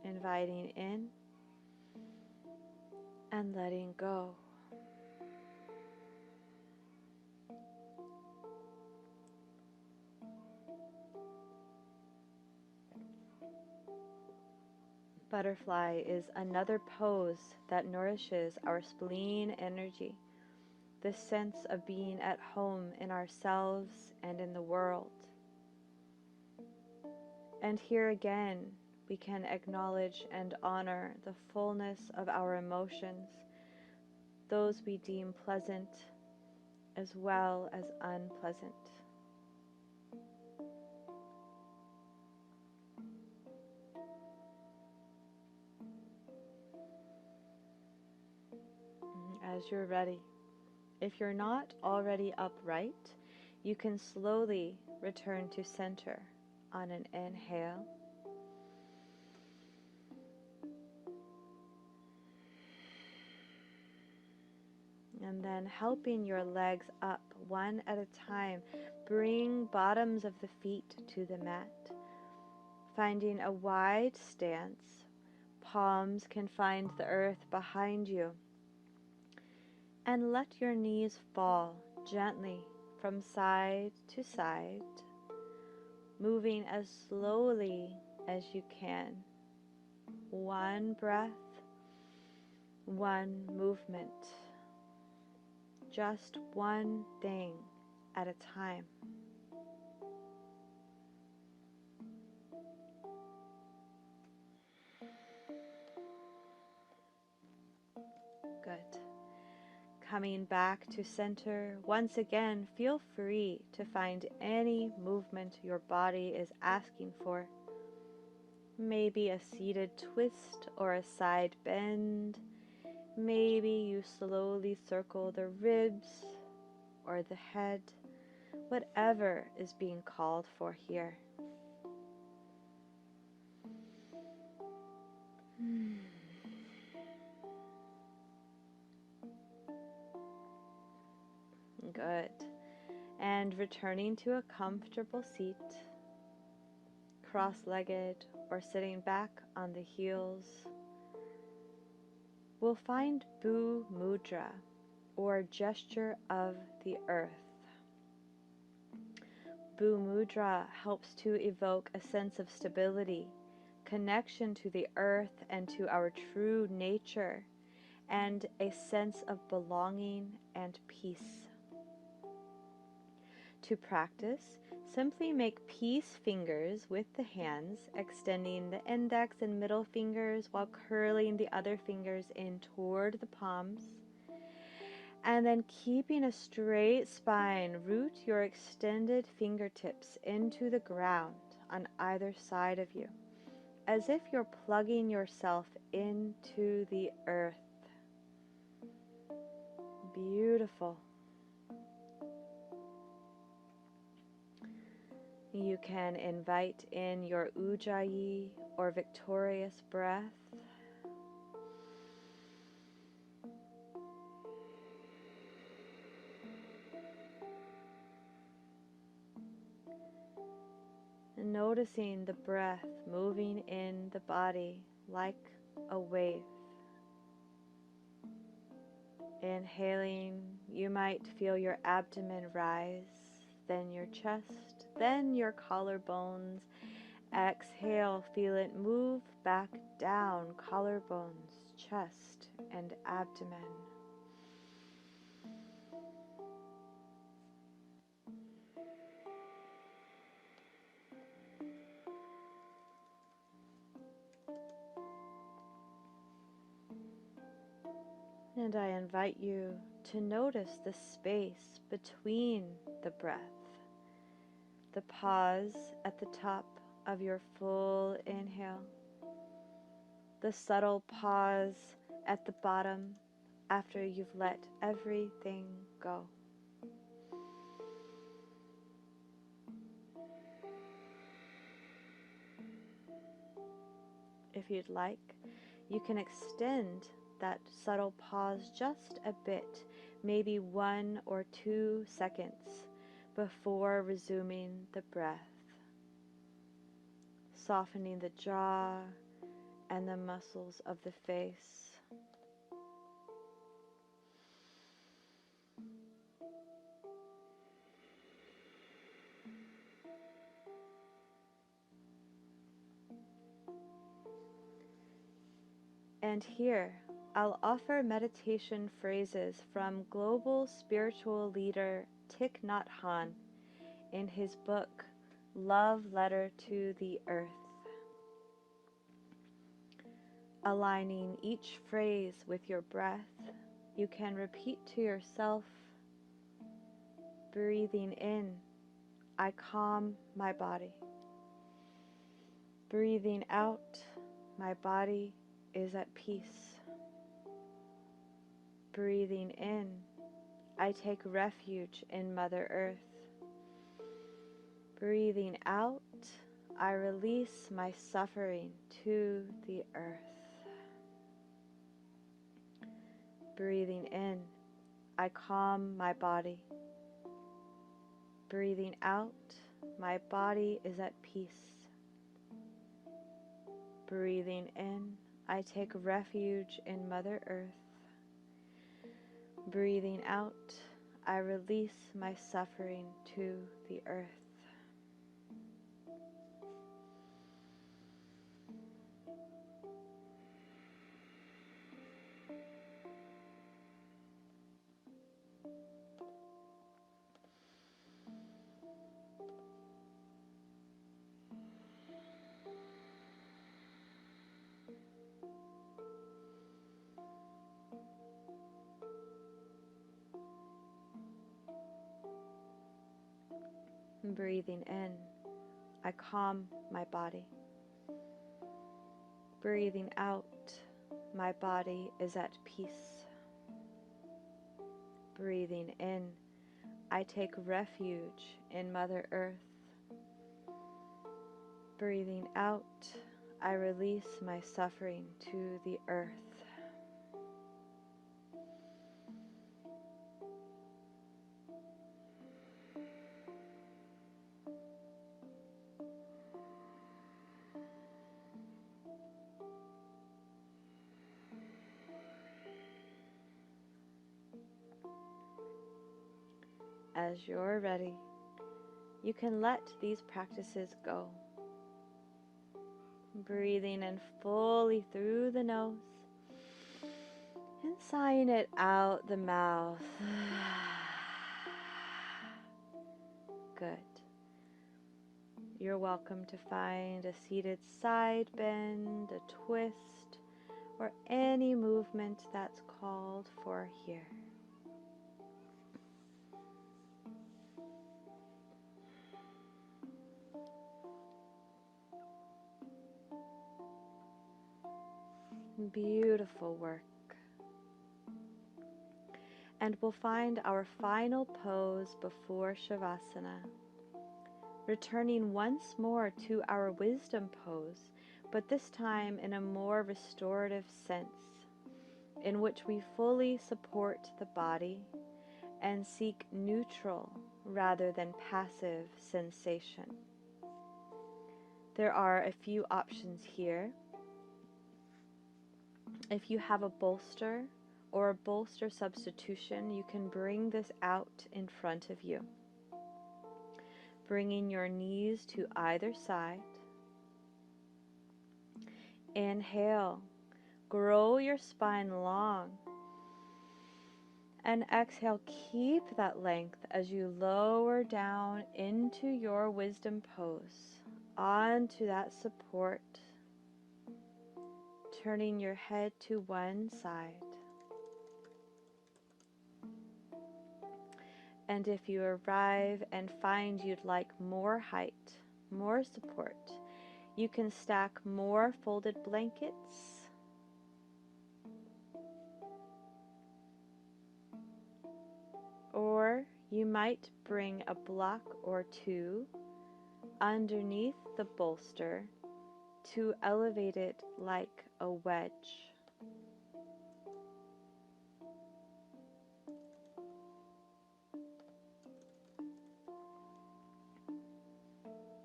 A: Inviting in and letting go. Butterfly is another pose that nourishes our spleen energy, this sense of being at home in ourselves and in the world. And here again, we can acknowledge and honor the fullness of our emotions, those we deem pleasant as well as unpleasant. As you're ready, if you're not already upright, you can slowly return to center on an inhale. And then helping your legs up one at a time, bring bottoms of the feet to the mat. Finding a wide stance, palms can find the earth behind you. And let your knees fall gently from side to side, moving as slowly as you can. One breath, one movement. Just one thing at a time. Good. Coming back to center, once again, feel free to find any movement your body is asking for. Maybe a seated twist or a side bend. Maybe you slowly circle the ribs or the head, whatever is being called for here. Good. And returning to a comfortable seat, cross-legged or sitting back on the heels, we'll find Bu Mudra, or gesture of the earth. Bu Mudra helps to evoke a sense of stability, connection to the earth and to our true nature, and a sense of belonging and peace. To practice, simply make peace fingers with the hands, extending the index and middle fingers while curling the other fingers in toward the palms. And then keeping a straight spine, root your extended fingertips into the ground on either side of you, as if you're plugging yourself into the earth. Beautiful. You can invite in your Ujjayi or victorious breath. And noticing the breath moving in the body like a wave. Inhaling, you might feel your abdomen rise, then your chest, then your collarbones. Exhale, feel it move back down, collarbones, chest, and abdomen. And I invite you to notice the space between the breath, the pause at the top of your full inhale, the subtle pause at the bottom after you've let everything go. If you'd like, you can extend that subtle pause just a bit, maybe 1 or 2 seconds before resuming the breath, softening the jaw and the muscles of the face. And here, I'll offer meditation phrases from global spiritual leader Thich Nhat Hanh in his book, Love Letter to the Earth. Aligning each phrase with your breath, you can repeat to yourself, breathing in, I calm my body. Breathing out, my body is at peace. Breathing in, I take refuge in Mother Earth. Breathing out, I release my suffering to the earth. Breathing in, I calm my body. Breathing out, my body is at peace. Breathing in, I take refuge in Mother Earth. Breathing out, I release my suffering to the earth. Breathing in, I calm my body. Breathing out, my body is at peace. Breathing in, I take refuge in Mother Earth. Breathing out, I release my suffering to the earth. As you're ready, you can let these practices go. Breathing in fully through the nose and sighing it out the mouth. Good. You're welcome to find a seated side bend, a twist, or any movement that's called for here. Beautiful work. And we'll find our final pose before Shavasana, returning once more to our wisdom pose, but this time in a more restorative sense, in which we fully support the body and seek neutral rather than passive sensation. There are a few options here. If you have a bolster or a bolster substitution, you can bring this out in front of you, bringing your knees to either side. Inhale, grow your spine long, and exhale, keep that length as you lower down into your wisdom pose, onto that support, turning your head to one side. And if you arrive and find you'd like more height, more support, you can stack more folded blankets, or you might bring a block or two underneath the bolster to elevate it like a wedge.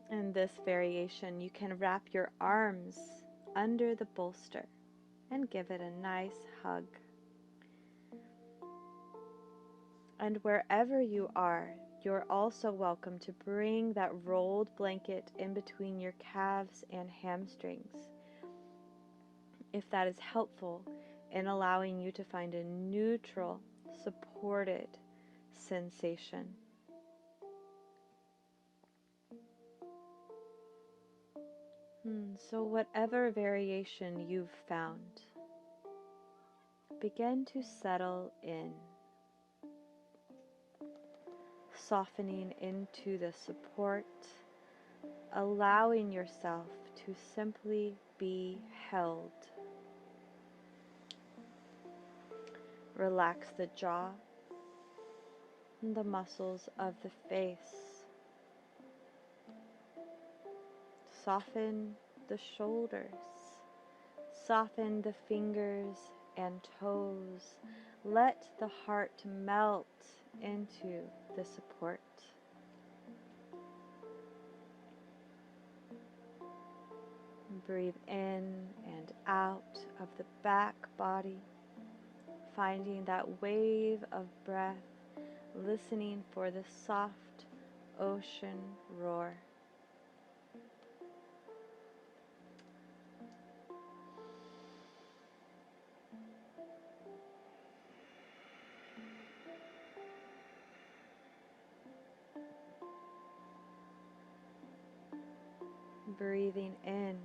A: In this variation, you can wrap your arms under the bolster and give it a nice hug. And wherever you are, you're also welcome to bring that rolled blanket in between your calves and hamstrings, if that is helpful in allowing you to find a neutral, supported sensation. So whatever variation you've found, begin to settle in, softening into the support, allowing yourself to simply be held. Relax the jaw and the muscles of the face. Soften the shoulders. Soften the fingers and toes. Let the heart melt into the support. Breathe in and out of the back body, finding that wave of breath, listening for the soft ocean roar. Breathing in,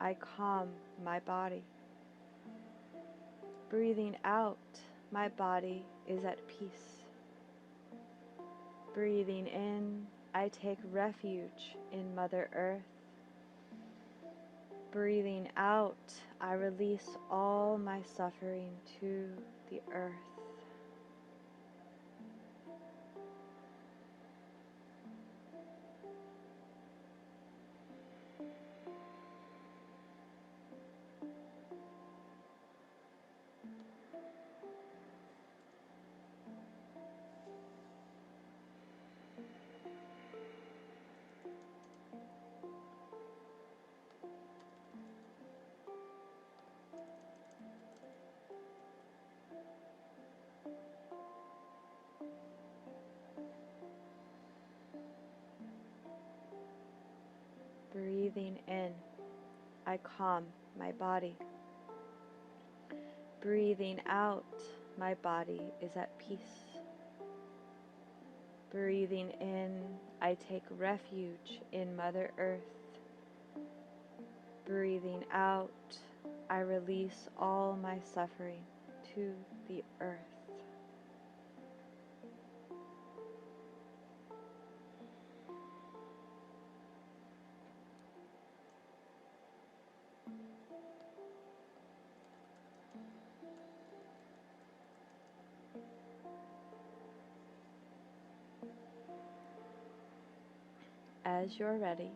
A: I calm my body. Breathing out, my body is at peace. Breathing in, I take refuge in Mother Earth. Breathing out, I release all my suffering to the earth. Breathing in, I calm my body. Breathing out, my body is at peace. Breathing in, I take refuge in Mother Earth. Breathing out, I release all my suffering to the earth. As you're ready,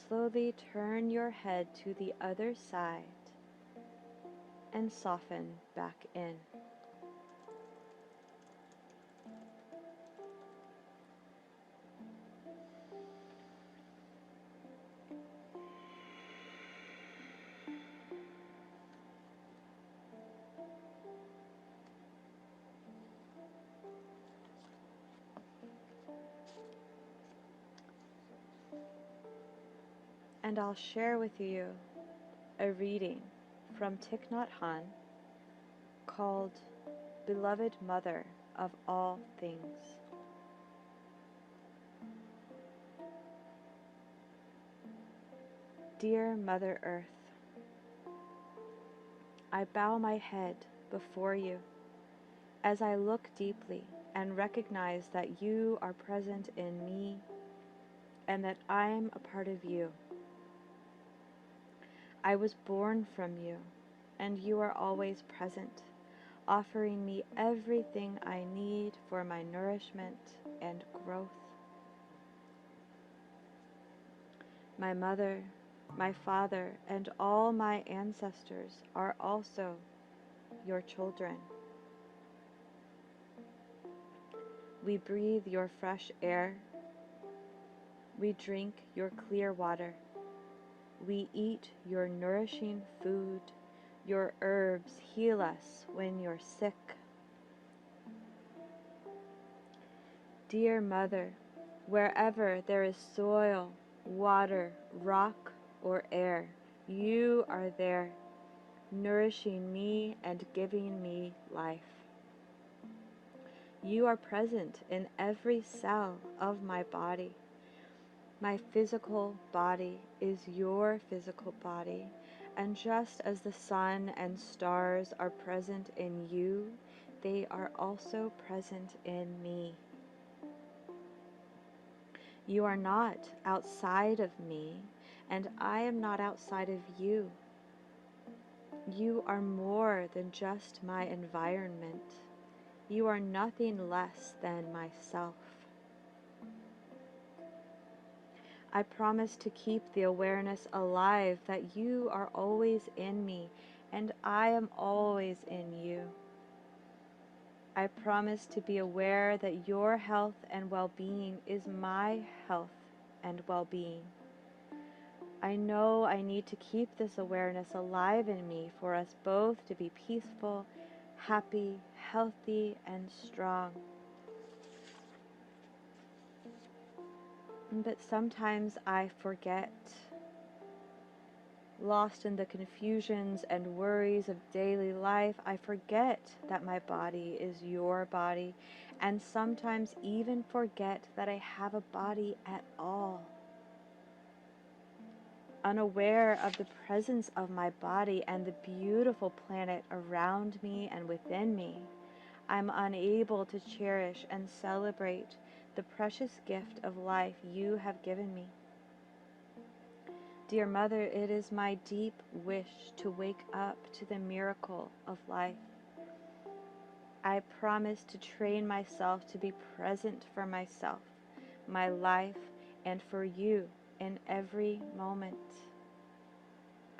A: slowly turn your head to the other side and soften back in. And I'll share with you a reading from Thich Nhat Hanh called Beloved Mother of All Things. Dear Mother Earth, I bow my head before you as I look deeply and recognize that you are present in me and that I am a part of you. I was born from you, and you are always present, offering me everything I need for my nourishment and growth. My mother, My father and all my ancestors are also your children. We breathe your fresh air. We drink your clear water. We eat your nourishing food. Your herbs heal us when you're sick. Dear Mother, wherever there is soil, water, rock, or air, you are there, nourishing me and giving me life. You are present in every cell of my body. My physical body is your physical body, and just as the sun and stars are present in you, they are also present in me. You are not outside of me, and I am not outside of you. You are more than just my environment. You are nothing less than myself. I promise to keep the awareness alive that you are always in me, and I am always in you. I promise to be aware that your health and well-being is my health and well-being. I know I need to keep this awareness alive in me for us both to be peaceful, happy, healthy, and strong. But sometimes I forget. Lost in the confusions and worries of daily life, I forget that my body is your body, and sometimes even forget that I have a body at all. Unaware of the presence of my body and the beautiful planet around me and within me, I'm unable to cherish and celebrate the precious gift of life you have given me. Dear Mother, it is my deep wish to wake up to the miracle of life. I promise to train myself to be present for myself, my life, and for you in every moment.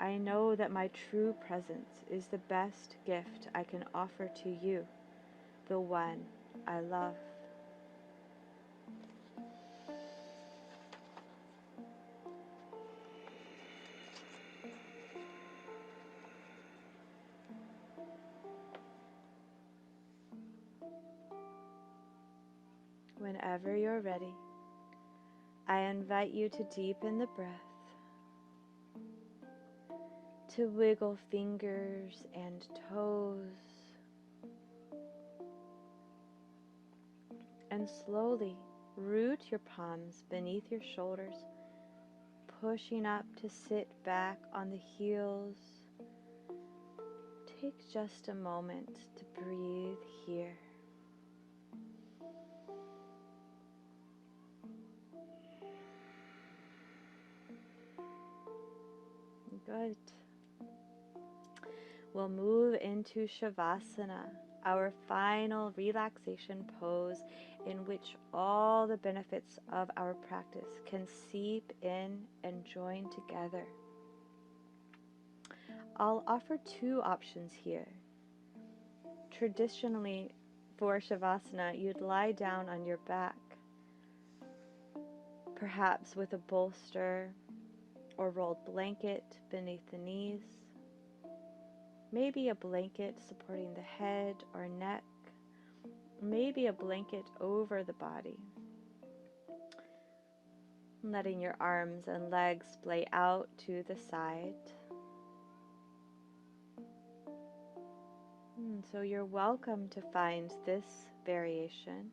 A: I know that my true presence is the best gift I can offer to you, the one I love. Whenever you're ready, I invite you to deepen the breath, to wiggle fingers and toes, and slowly root your palms beneath your shoulders, pushing up to sit back on the heels. Take just a moment to breathe here. Good. We'll move into Shavasana, our final relaxation pose in which all the benefits of our practice can seep in and join together. I'll offer two options here. Traditionally, for Shavasana, you'd lie down on your back, perhaps with a bolster or rolled blanket beneath the knees. Maybe a blanket supporting the head or neck. Maybe a blanket over the body. Letting your arms and legs splay out to the side. So you're welcome to find this variation.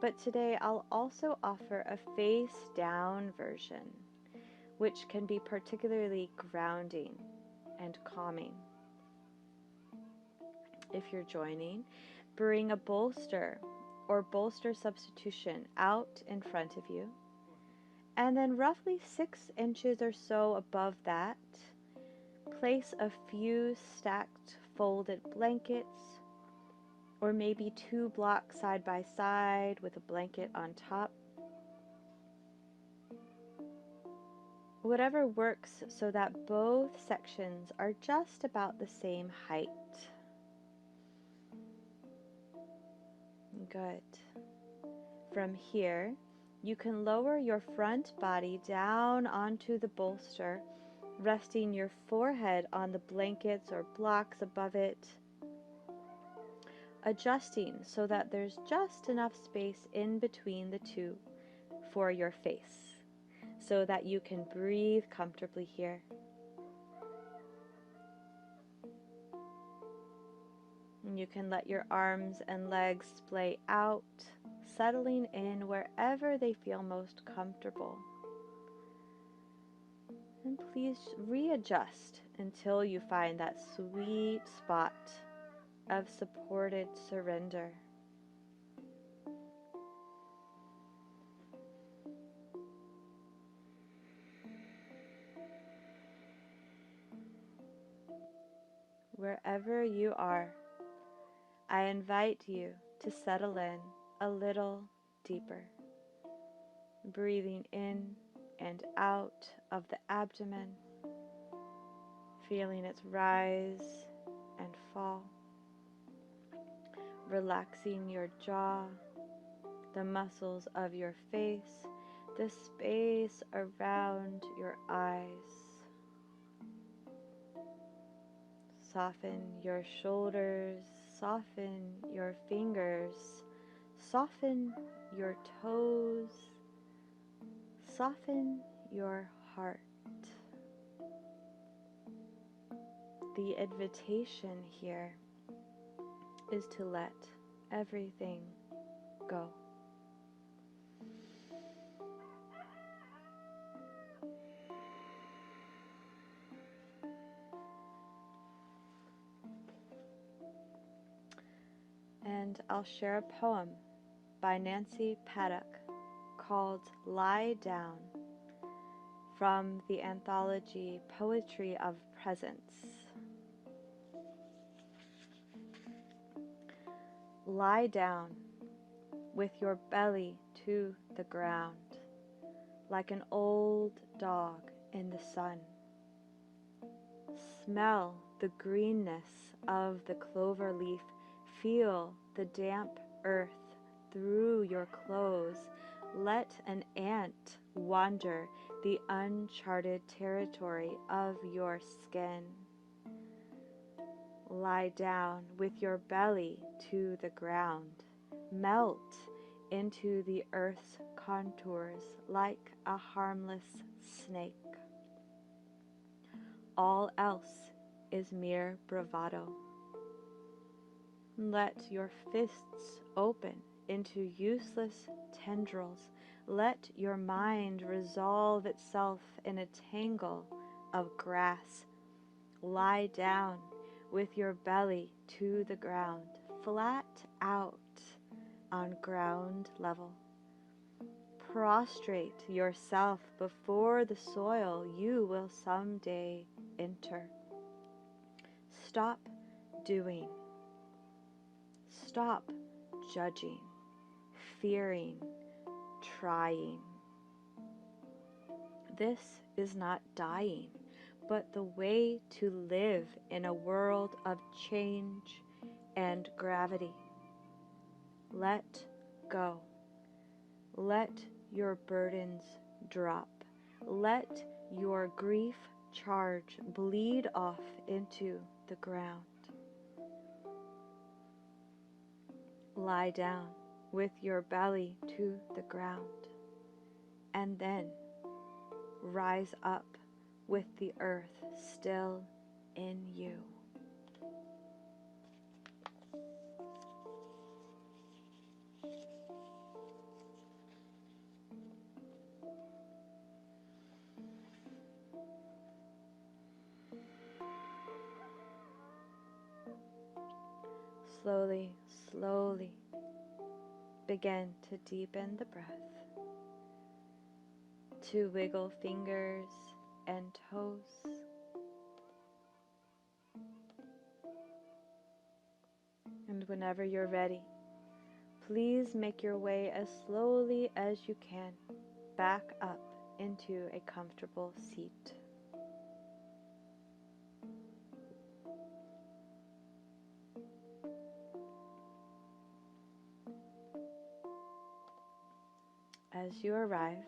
A: But today I'll also offer a face down version, which can be particularly grounding and calming. If you're joining, bring a bolster or bolster substitution out in front of you, and then roughly 6 inches or so above that, place a few stacked folded blankets, or maybe 2 blocks side by side with a blanket on top. Whatever works so that both sections are just about the same height. Good. From here, you can lower your front body down onto the bolster, resting your forehead on the blankets or blocks above it, adjusting so that there's just enough space in between the two for your face, so that you can breathe comfortably here. And you can let your arms and legs splay out, settling in wherever they feel most comfortable. And please readjust until you find that sweet spot of supported surrender. Wherever you are, I invite you to settle in a little deeper, breathing in and out of the abdomen, feeling its rise and fall, relaxing your jaw, the muscles of your face, the space around your eyes. Soften your shoulders, soften your fingers, soften your toes, soften your heart. The invitation here is to let everything go. And I'll share a poem by Nancy Paddock called Lie Down from the anthology Poetry of Presence. Lie down with your belly to the ground, like an old dog in the sun. Smell the greenness of the clover leaf. Feel the damp earth through your clothes. Let an ant wander the uncharted territory of your skin. Lie down with your belly to the ground. Melt into the earth's contours like a harmless snake. All else is mere bravado. Let your fists open into useless tendrils. Let your mind resolve itself in a tangle of grass. Lie down with your belly to the ground, flat out on ground level. Prostrate yourself before the soil you will someday enter. Stop doing. Stop judging, fearing, trying. This is not dying, but the way to live in a world of change and gravity. Let go. Let your burdens drop. Let your grief charge bleed off into the ground. Lie down with your belly to the ground, and then rise up with the earth still in you. Slowly, slowly begin to deepen the breath, to wiggle fingers and toes. And whenever you're ready, please make your way as slowly as you can back up into a comfortable seat. As you arrive,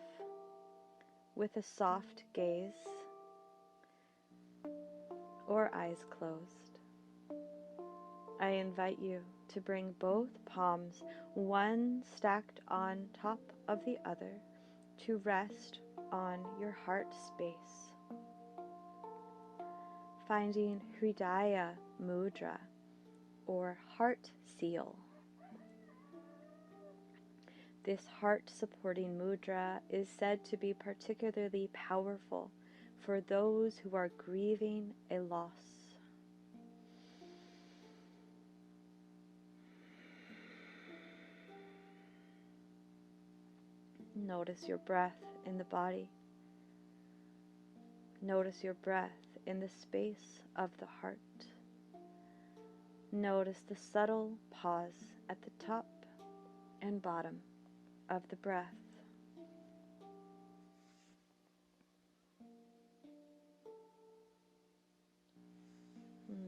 A: with a soft gaze or eyes closed, I invite you to bring both palms, one stacked on top of the other, to rest on your heart space. Finding Hridaya Mudra or heart seal. This heart-supporting mudra is said to be particularly powerful for those who are grieving a loss. Notice your breath in the body. Notice your breath in the space of the heart. Notice the subtle pause at the top and bottom of the breath.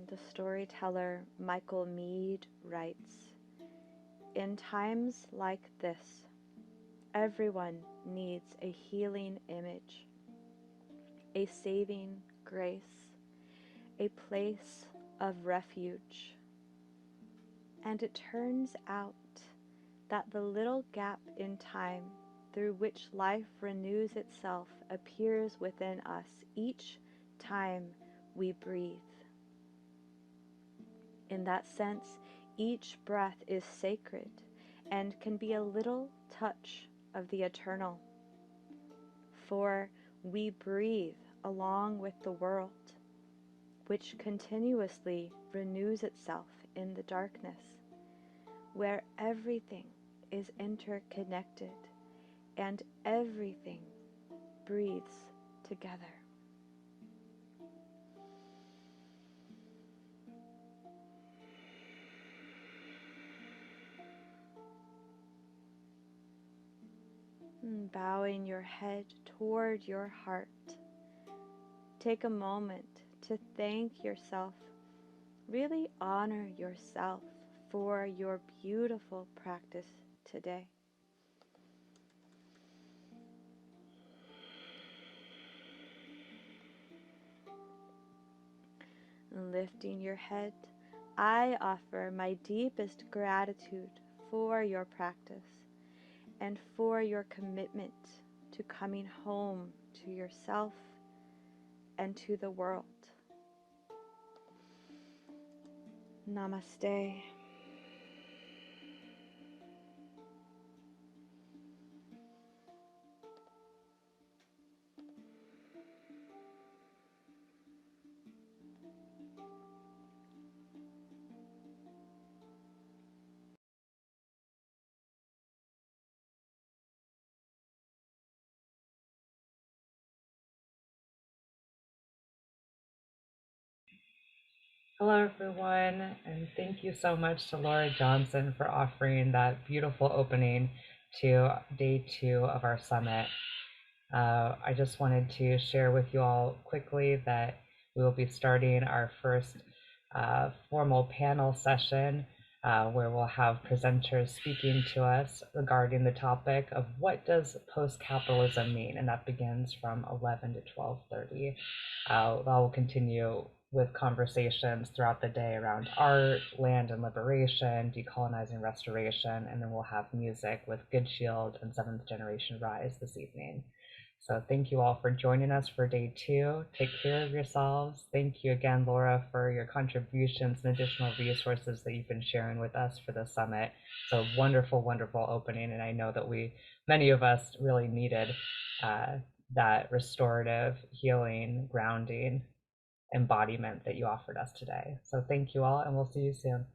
A: The storyteller Michael Meade writes, "In times like this, everyone needs a healing image, a saving grace, a place of refuge. And it turns out that the little gap in time through which life renews itself appears within us each time we breathe. In that sense, each breath is sacred and can be a little touch of the eternal. For we breathe along with the world, which continuously renews itself in the darkness, where everything is interconnected and everything breathes together." Bowing your head toward your heart, take a moment to thank yourself. Really honor yourself for your beautiful practice today. Lifting your head, I offer my deepest gratitude for your practice and for your commitment to coming home to yourself and to the world. Namaste.
B: Hello, everyone, and thank you so much to Laura Johnson for offering that beautiful opening to day 2 of our summit. I just wanted to share with you all quickly that we will be starting our first formal panel session where we'll have presenters speaking to us regarding the topic of what does post-capitalism mean, and that begins from 11 to 12:30. That will continue with conversations throughout the day around art, land and liberation, decolonizing restoration, and then we'll have music with Good Shield and Seventh Generation Rise this evening. So thank you all for joining us for day 2. Take care of yourselves. Thank you again, Laura, for your contributions and additional resources that you've been sharing with us for the summit. So wonderful, wonderful opening. And I know that many of us really needed that restorative, healing, grounding embodiment that you offered us today. So thank you all, and we'll see you soon.